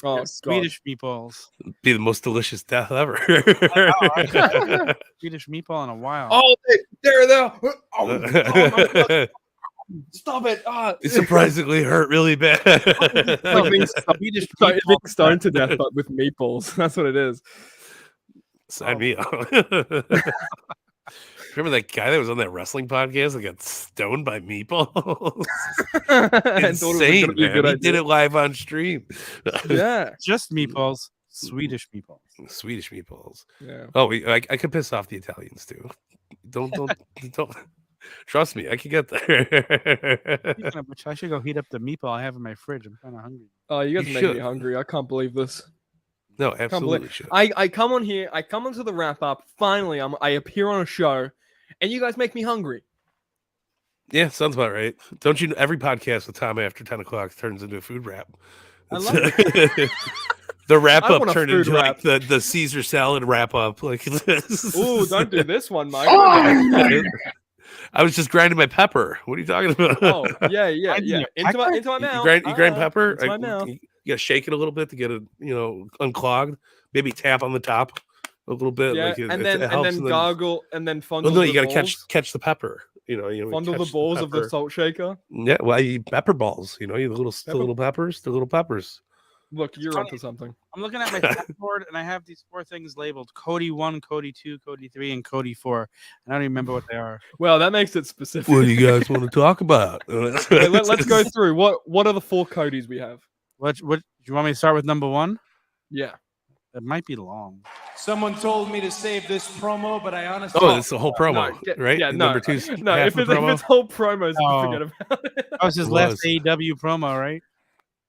Oh, Yeah, God. Swedish meatballs. Be the most delicious death ever. Swedish meatball in a while. Oh, there. Oh, my God. Stop it. It surprisingly hurt really bad. Like being Swedish being meatballs. stoned to death, but with meatballs. That's what it is. Sign me up. Remember that guy that was on that wrestling podcast that got stoned by meatballs? And thought it was Insane, gonna be a man. good He idea. did it live on stream. Yeah. Just meatballs. Swedish meatballs. Swedish meatballs. Yeah. Oh, I could piss off the Italians too. Don't trust me. I can get there. Speaking of which, I should go heat up the meatball I have in my fridge. I'm kind of hungry. Oh, you guys You make me should. hungry. I can't believe this. No, believe- absolutely should. I come on here. I come onto the wrap up. Finally, I appear on a show, and you guys make me hungry. Yeah, sounds about right. Don't you? Every podcast with Tom after 10 o'clock turns into a food wrap. I It's- love it. The wrap I up want a turned food into like wrap. the Caesar salad wrap up. Like, Ooh, don't do this one, Mike. I was just grinding my pepper. What are you talking about? Oh, yeah. Grinding your Into my pepper? mouth. You grind pepper. Into my mouth. You gotta shake it a little bit to get it, unclogged. Maybe tap on the top a little bit. Yeah, like and it helps, then gargle and then fondle. Well, no, you the gotta balls. catch the pepper. Fondle catch the balls of the pepper. salt shaker. Yeah, well, you pepper balls. The little peppers. Look, you're funny. onto something. I'm looking at my board and I have these 4 things labeled: Cody 1, Cody 2, Cody 3, and Cody 4. And I don't even remember what they are. Well, that makes it specific. What do you guys want to talk about? Wait, let's go through. What are the 4 Codys we have? What do you want me to start with number 1? Yeah. It might be long. Someone told me to save this promo, but I honestly. Oh, it's the whole promo, right? Yeah, no. Number 2's No, half if the it's promo. whole promos, Oh. forget about it. That was his It last was. AEW promo, right?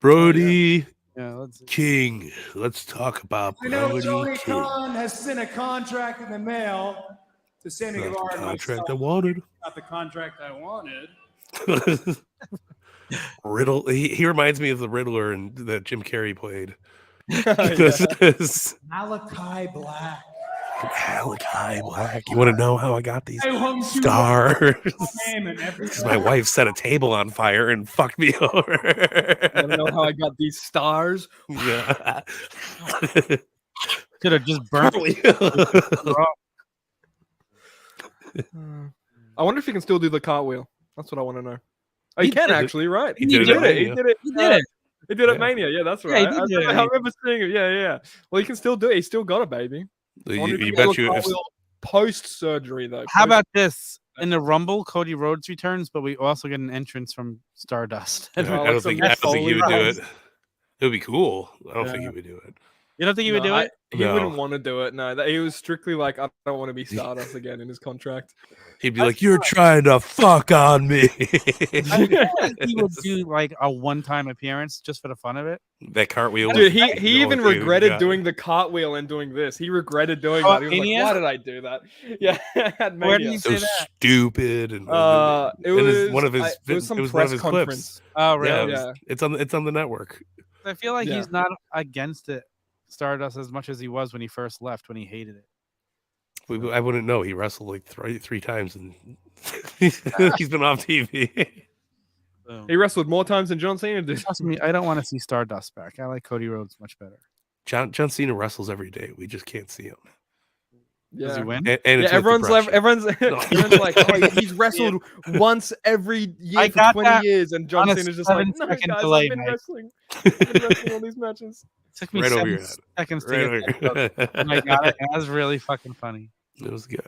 Brody Yeah, let's see. King. Let's talk about I know Brody Tony King. Khan has sent a contract in the mail to Sammy Not Guevara the and contract I myself. wanted. Not the contract I wanted. Riddle. He reminds me of the Riddler that Jim Carrey played. Malachi Black. Malachi Black. You want to know how I got these I hung too scars? name and everything. Because my wife set a table on fire and fucked me over. I don't know how I got these stars. Yeah. Could have just burnt. I wonder if he can still do the cartwheel. That's what I want to know. Oh, He he can did it. actually, right? He did it at He Mania. did it. He did it. He did it Yeah. at Mania. Yeah, that's Yeah, right. he did it. I remember seeing it. Yeah. Well, he can still do it. He's still got a baby. You bet you. Post surgery though. How about this? In the Rumble, Cody Rhodes returns, but we also get an entrance from Stardust. I like don't some think he Foley would do it. runs. It would be cool. I don't think Yeah. he would do it. You don't think he would do it? He No. wouldn't want to do it. No, he was strictly like, I don't want to be Stardust again in his contract. He'd be like, "You're trying to fuck on me." I feel like he would do like a one-time appearance just for the fun of it. That cartwheel. Dude, was- he even dude, regretted yeah. doing the cartwheel and doing this. He regretted doing Oh, that. He was Mania? like, why did I do that? Yeah, at Where did Mania. he So say that? stupid. And It and was one of his. it was some it was press one of his conference. clips. Oh, Yeah, really? Yeah. it's on the network. I feel like Yeah. he's not against it, Stardust, as much as he was when he first left, when he hated it. I wouldn't know. He wrestled like three times, and he's been off TV. Boom. He wrestled more times than John Cena did. Trust me, I don't want to see Stardust back. I like Cody Rhodes much better. John Cena wrestles every day. We just can't see him. Does he Yeah. win? And Yeah, it's with everyone's like, depression. everyone's like, oh, he's wrestled once every year I for got 20 that years, and John on a Cena's just like, no, 7-second guys, delay, I've been mate." wrestling. I've been wrestling all these matches. It took me Right over 7 your head. seconds to Right get over that. here. Oh my god, it was really fucking funny. It was good.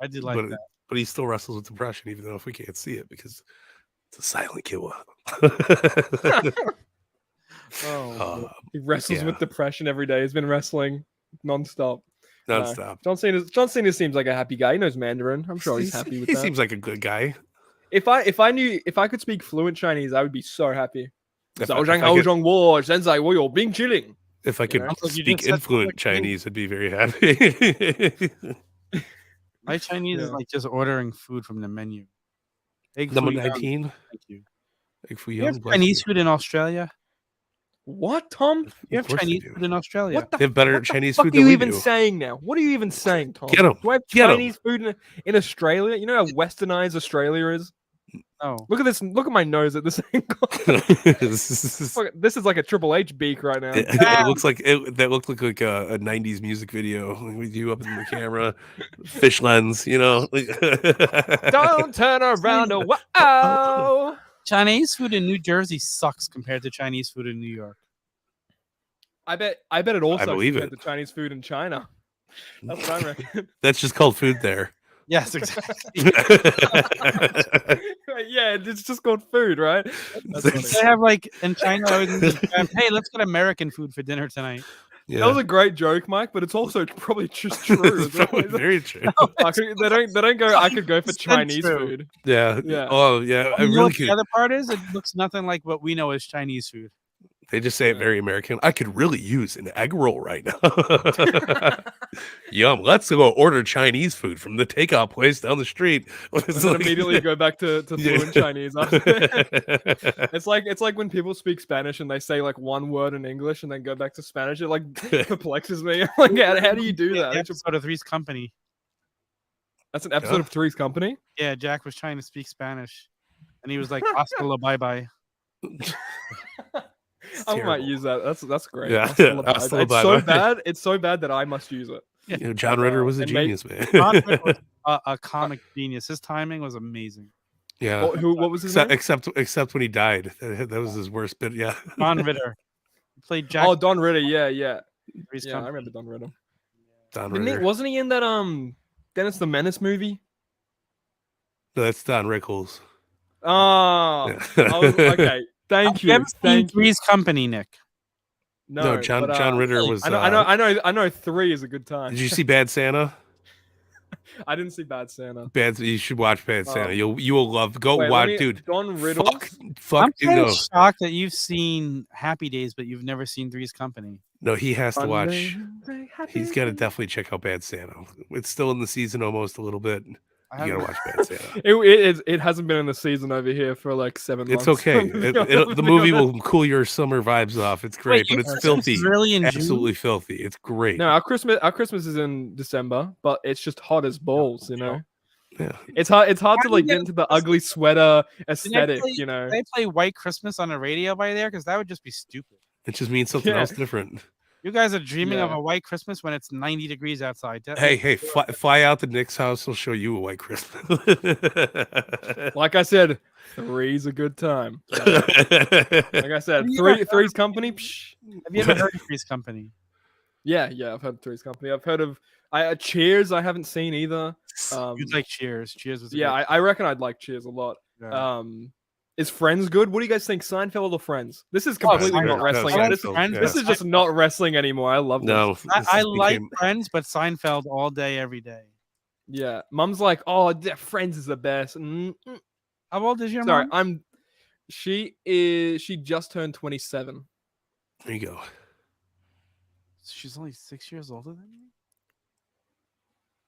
I did like but, that. but he still wrestles with depression, even though if we can't see it because it's a silent killer. Oh, He wrestles Yeah. with depression every day. He's been wrestling nonstop. Nonstop. John Cena seems like a happy guy. He knows Mandarin. I'm sure he's happy with He that. seems like a good guy. If I could speak fluent Chinese, I would be so happy. If I could Yeah. Uncle, you speak just said influent fluent Chinese. Chinese, I'd be very happy. my Chinese is Yeah. like just ordering food from the menu. Egg Number foo young, 19. Thank you. Like for You have young, bless Chinese you. food in Australia? What, Tom? You Of have course they Chinese do. food in Australia? What the, They have better what the Chinese fuck food are you than we even do. saying now? What are you even saying, Tom? Get 'em. Do I have Get 'em. Chinese food in Australia? You know how westernized Australia is? No. Look at this. Look at my nose at this angle. Fuck, this is like a Triple H beak right now. It looks like that looked like a 90s music video with you up in the camera, fish lens, Don't turn around. Oh, wow. Chinese food in New Jersey sucks compared to Chinese food in New York. I bet it also believe compared it. to Chinese food in China. That's what I reckon. That's just called food there. Yes, exactly. Yeah, it's just called food, right? That's funny. They have like in China, hey, let's get American food for dinner tonight. That was a great joke, Mike, but it's also probably just true. It's probably very true. They don't go. I could go for It's Chinese true. food. Yeah. Yeah. Oh, yeah. I You know really what could. the other part is? It looks nothing like what we know as Chinese food. They just say it very American. I could really use an egg roll right now. Yum. Let's go order Chinese food from the takeout place down the street. And then immediately go back to fluent Chinese after that. It's like when people speak Spanish and they say like one word in English and then go back to Spanish. It like perplexes me. Like, how do you do that? Episode of Three's Company. That's an episode of Three's Company? Yeah, Jack was trying to speak Spanish. And he was like, hasta la bye-bye. I might use that. That's great. Yeah. Hasta la bye-bye. It's so bad that I must use it. You know, John Ritter was a genius, man. John Ritter was a comic genius. His timing was amazing. Yeah. What was his name? Except when he died. That was his worst bit. Yeah. John Ritter. He played Jack. Oh, Don Ritter. Yeah. Three's I Company. remember Don Ritter. Don Didn't he, Ritter. wasn't he in that Dennis the Menace movie? No, that's Don Rickles. Oh, Yeah. okay. Thank you. Thank you. Three's Company, Nick. No, John Ritter was. I know. 3 is a good time. Did you see Bad Santa? I didn't see Bad Santa. You should watch Bad Santa. You will love. Go watch, dude. Don Riddle. Fuck, I'm dude, kind no. of shocked that you've seen Happy Days, but you've never seen Three's Company. No, he has to watch. He's got to definitely check out Bad Santa. It's still in the season almost a little bit. You gotta watch Bad Santa. It hasn't been in the season over here for like 7 months. It's okay. The movie will cool your summer vibes off. It's great, but it's filthy. Really in Absolutely filthy. It's great. No, our Christmas is in December, but it's just hot as balls, you know. Yeah. It's hard to like get into the ugly sweater aesthetic, you know. Can they play White Christmas on the radio by there? Because that would just be stupid. It just means something else different. You guys are dreaming of a white Christmas when it's 90 degrees outside. Hey, fly out to Nick's house. He'll show you a white Christmas. Like I said, 3's a good time. Like I said, Three's Company. Psh. Have you ever heard of Three's Company? Yeah, I've heard of Three's Company. I've heard of Cheers. I haven't seen either. You like Cheers? Cheers was I reckon I'd like Cheers a lot. Yeah. Is Friends good? What do you guys think? Seinfeld or Friends? This is completely not wrestling. This is just not wrestling anymore. I love this. No, I like Friends, but Seinfeld all day, every day. Yeah, Mum's like, oh, Friends is the best. How old is your Sorry, mom? She just turned 27. There you go. She's only 6 years older than you.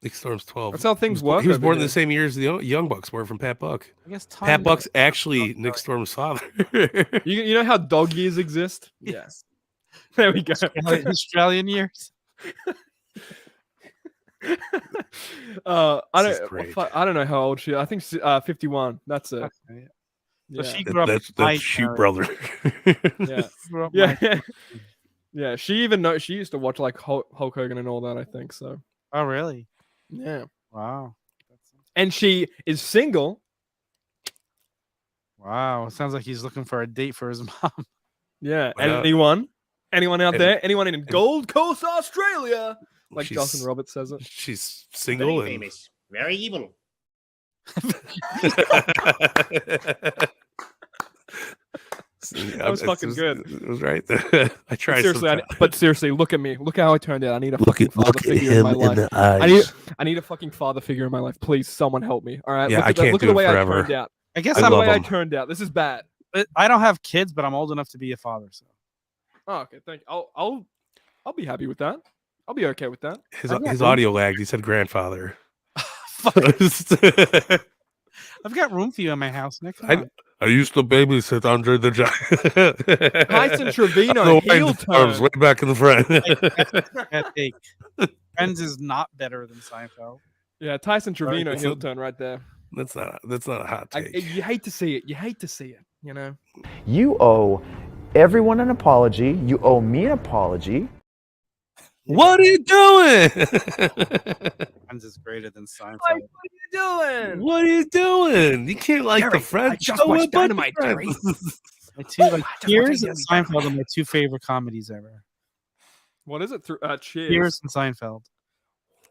Nick Storm's 12. That's how things work. He was over born in here. the same year as the Young Bucks were from Pat Buck. I guess Pat Buck's actually Nick Storm's father. You know how dog years exist? Yes. There we go. Australian years. I don't know how old she is. I think 51. That's it. Okay. Yeah. So she grew up. That's shoot brother. Yeah. Yeah. She used to watch like Hulk Hogan and all that, I think so. Oh, really? Yeah. Wow. And she is single. Wow. Sounds like he's looking for a date for his mom. Yeah. Wow. Anyone out there? Anyone in Gold Coast, Australia? Like Justin Roberts says it. She's single Very famous. Very evil. That was fucking good. It was right. I tried. Seriously, look at me. Look how I turned out. I need a Look fucking at father figure in him my in life. the eyes. I need a fucking father figure in my life. Please, someone help me. All right. Yeah, look I at can't look do at the it way forever. I turned out. I guess Look at I'm the way I him. turned out. This is bad. I don't have kids, but I'm old enough to be a father. So Oh, okay. Thank you. I'll be happy with that. I'll be okay with that. His audio lagged. He said grandfather. I've got room for you in my house, Nick. I used to babysit Andre the Giant. Tyson Trevino heel turn. Way back in the front. Friends is not better than Seinfeld. Yeah, Tyson Trevino heel turn right there. That's not a hot take. You hate to see it. You hate to see it. You know. You owe everyone an apology. You owe me an apology. What are you doing? Friends is greater than Seinfeld. What are you doing? What are you doing? You can't like the Friends. I just watched Dynamite, Jerry. My two Cheers and Seinfeld are my two favorite comedies ever. What is it? Cheers. Cheers and Seinfeld.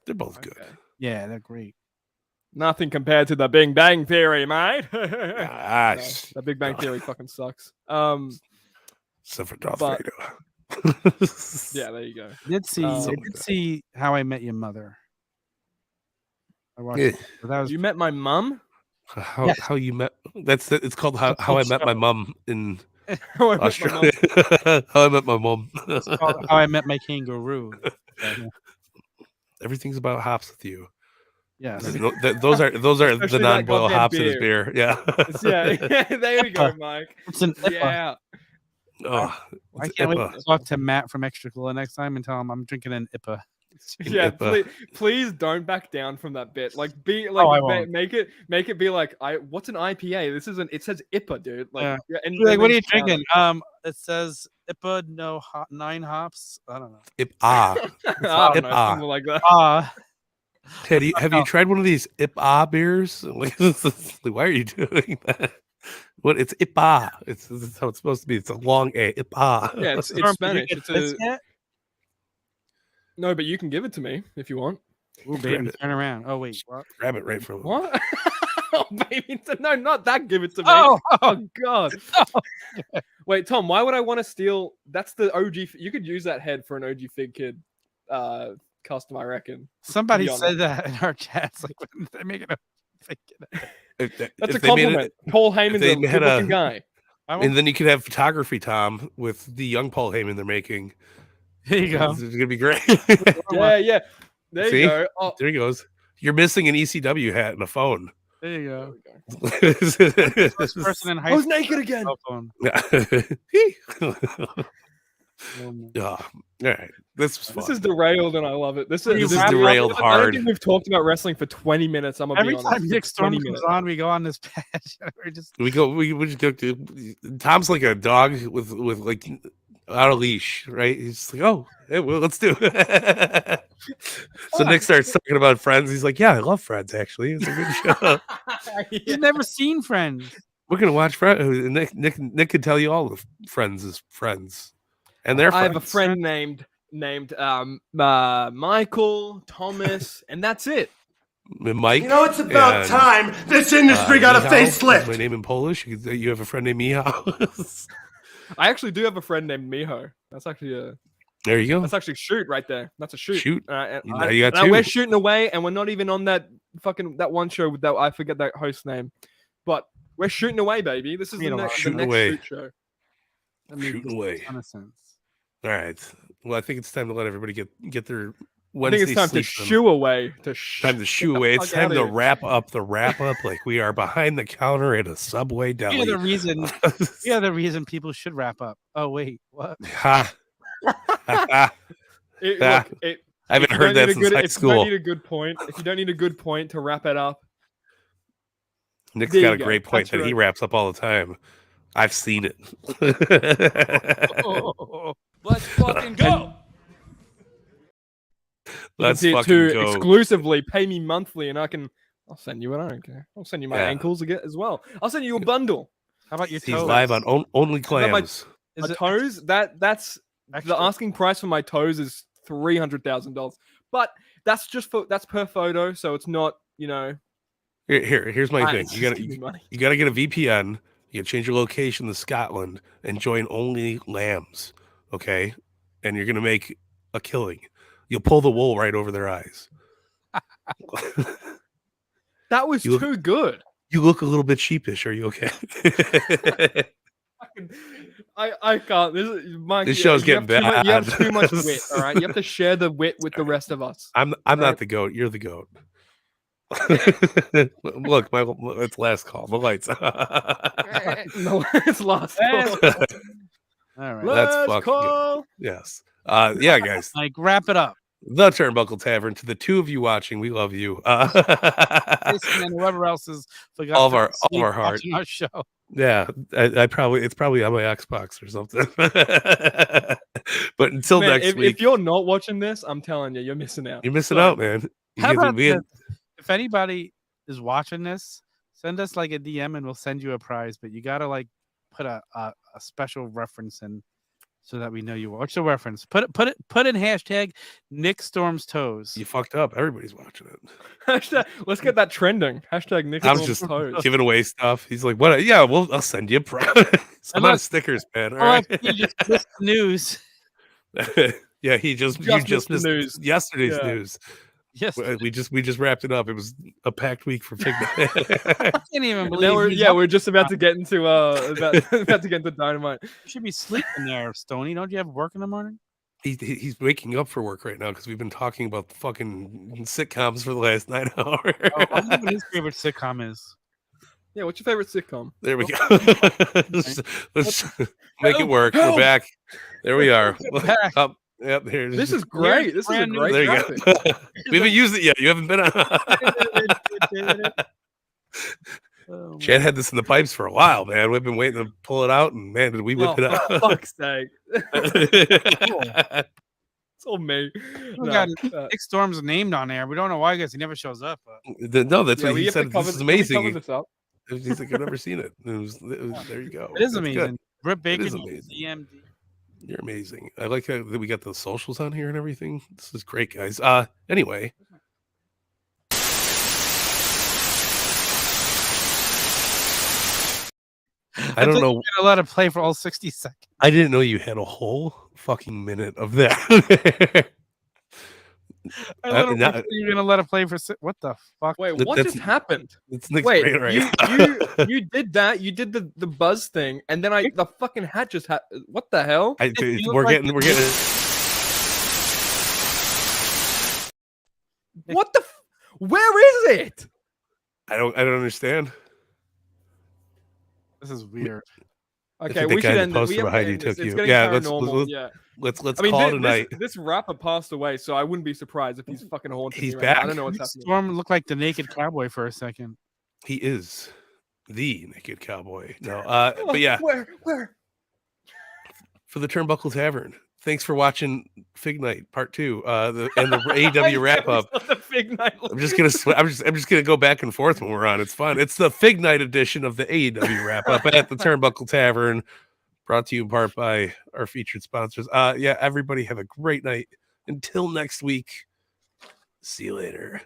They're both good. Yeah, they're great. Nothing compared to the Big Bang Theory, mate. Gosh. The Big Bang Theory fucking sucks. Except for Darth but- Vader. Yeah, there you go. I did see How I Met Your Mother. I watched Yeah. it, but that was You met my mum? How you met? It's called How I Met My Mom in How I met my mom. Australia. How I met my mom. It's called How I Met My Kangaroo. Everything's about hops with you. Yes. Those are Especially the that non-boil goddamn hops in his beer. Yeah. Yeah, there you go, Mike. It's an IPA. Yeah. Oh, I it's can't wait IPA. to talk to Matt from Extra Cola next time and tell him I'm drinking an IPA. Yeah, IPA. please don't back down from that bit. Like, I won't. make it be like, what's an IPA? This isn't. It says IPA, dude. Like, Yeah. and You're like, what are you then drinking? It says IPA, no 9 hops. I don't know. IPA. I don't know, IPA. something like that. Teddy, have you tried one of these IPA beers? Like, why are you doing that? What? It's IPA. It's how it's supposed to be. It's a long A. IPA. Yeah, it's Storm, did you Spanish. get It's this a yet? no, but you can give it to me if you want. Ooh, baby, turn around. Oh wait, what? Grab it right from him. What? Oh, baby, no, not that. Give it to me. Oh, Oh God. Wait, Tom, why would I want to steal? That's the OG. You could use that head for an OG Fig Kid custom, I reckon. somebody be honest. said that in our chats. Like, when they make it a fake If That's a they made compliment. Paul Heyman's they a had good-looking a- guy. and then you could have photography, Tom, with the young Paul Heyman they're making. There you go. It's gonna be great. Yeah. There See? you go. Oh, There he goes. You're missing an ECW hat and a phone. There you there go. we go. First person in high I was school. naked again. Cell phone. Yeah. All right. This was fun. This is derailed and I love it. This This is wrap up. derailed I don't hard. think we've talked about wrestling for 20 minutes. I'm gonna Every be honest. time Nick Storm 20 comes minutes. on, we go on this patch. We're just We just go to Tom's like a dog with like out of leash, right? He's like, oh, hey, well, let's do it. So Nick starts talking about Friends. He's like, yeah, I love Friends. Actually, it's a good show. he's never seen Friends. We're gonna watch Friends. Nick can tell you all the Friends' friends, and their friends. I have a friend named Michael Thomas, and that's it. Mike. You know, it's about and, time this industry got a Michał is facelift. my name in Polish. You have a friend named Michał. I actually do have a friend named Miho. That's actually There you go. that's actually shoot right there. That's a shoot. Shoot. And Now you got now we're two. shooting away, and we're not even on that one show with that I forget that host name, but we're shooting away, baby. This is the Shooting next Shooting shoot away. show. That makes Shooting away. a ton of sense. All right. Well, I think it's time to let everybody get their I Wednesday think it's time to sleep in. shoo away. Time to shoo away. It's fuck time outta to here. wrap up the wrap up like we are behind the counter at a Subway deli. You're the reason. You're the reason people should wrap up. Oh wait, what? Ha. Ha. Look, I haven't if you heard don't that need a since good- high if you school. don't need a good point, if you don't need a good point to wrap it up, Nick's there got you a go. great point That's that he right. wraps up all the time. I've seen it. let's fucking go. Let's see it fucking too go. exclusively. Pay me monthly, and I'll send you it. I don't care. I'll send you my Yeah. ankles again as well. I'll send you a bundle. How about your He's toes? live on Only that my- Clams. Is My it toes. That's extra? the asking price for my toes is $300,000. But that's per photo, so it's not Here's my thing. it's You just gotta give me money. you gotta get a VPN. You gotta change your location to Scotland and join Only Lambs. Okay, and you're gonna make a killing. You'll pull the wool right over their eyes. That was You look- too good. You look a little bit sheepish. Are you okay? I can't. Mike, This show's you have getting too much- You have bad. too much wit. All right, you have to share the wit with the rest of us. I'm Right. not the goat. You're the goat. Look, it's last call. The lights. No, it's lost. All right. That's Let's fucking good. call. Yes. Yeah, guys. Like wrap it up. The Turnbuckle Tavern. To the two of you watching, we love you. Jason and whoever else is forgot All of to our- all of sleep our heart. watching our show. Yeah, it's probably on my Xbox or something. But until Man, next week, if you're not watching this, I'm telling you, you're missing out. you're missing Sorry. out, man. You How get to about be in- this? If anybody is watching this, send us like a DM and we'll send you a prize. But you gotta like put a special reference in so that we know you. What's the reference? Put in hashtag Nick Storm's toes. You fucked up. Everybody's watching it. Hashtag, let's get that trending. Hashtag Nick I'm Storm's just toes. giving away stuff. He's like, "What? Yeah, well, I'll send you a prize. I'm out look- of stickers, man. All Oh, right." you just missed the news. Yeah, you just Just missed missed the news. yesterday's Yeah. news. Yes. We just wrapped it up. It was a packed week for Fig Night. I can't even believe. Now he's up. we're just about to get into about to get into Dynamite. You should be sleeping there, Stoney. Don't you have work in the morning? He's waking up for work right now because we've been talking about the fucking sitcoms for the last 9 hours. Oh, I wonder what his favorite sitcom is. Yeah, what's your favorite sitcom? There we go. let's make it work. We're back. There we are. Back. Up. Yep. Here. This is great. This is a brand new. great There you graphic. go. We haven't used it yet. You haven't been on. Oh, Chad had this in the pipes for a while, man. We've been waiting to pull it out, and man, did we whip it Oh, for out? fuck's sake. It's all me. we got Nick Storm's named on there. We don't know why. I guess he never shows up. But No, that's yeah, what we he have to said. cover This is can we cover amazing. this up? He's like, I've never seen it. It was there you go. it is That's good. amazing. Britt Baker, is amazing. DMD. You're amazing. I like how that we got the socials on here and everything. This is great, guys. Anyway. I don't know. A lot of play for all 60 seconds. I didn't know you had a whole fucking minute of that. You're gonna let it play for what the fuck? Wait, That- what that's- just happened? It's Nick's Wait, brain right you, now. you did that. You did the buzz thing, and then the fucking hat just had. What the hell? you look We're like getting. We're getting. What the? Where is it? I don't understand. This is weird. Okay, think that we guy should in the end this. poster We have to behind you end this. took It's you. getting Yeah, paranormal. Yeah. Let's I mean, call it a night. this rapper passed away, so I wouldn't be surprised if he's fucking haunting He's me right now. I back. don't know what's Nick happening. Storm looked like the naked cowboy for a second. He is the naked cowboy. No, but yeah, Where? for the Turnbuckle Tavern. Thanks for watching Fig Night Part 2. And the AEW wrap up. The Fig Night. I'm just gonna I'm just gonna go back and forth when we're on. It's fun. It's the Fig Night edition of the AEW wrap up at the Turnbuckle Tavern, brought to you in part by our featured sponsors. Yeah, everybody have a great night. Until next week. See you later.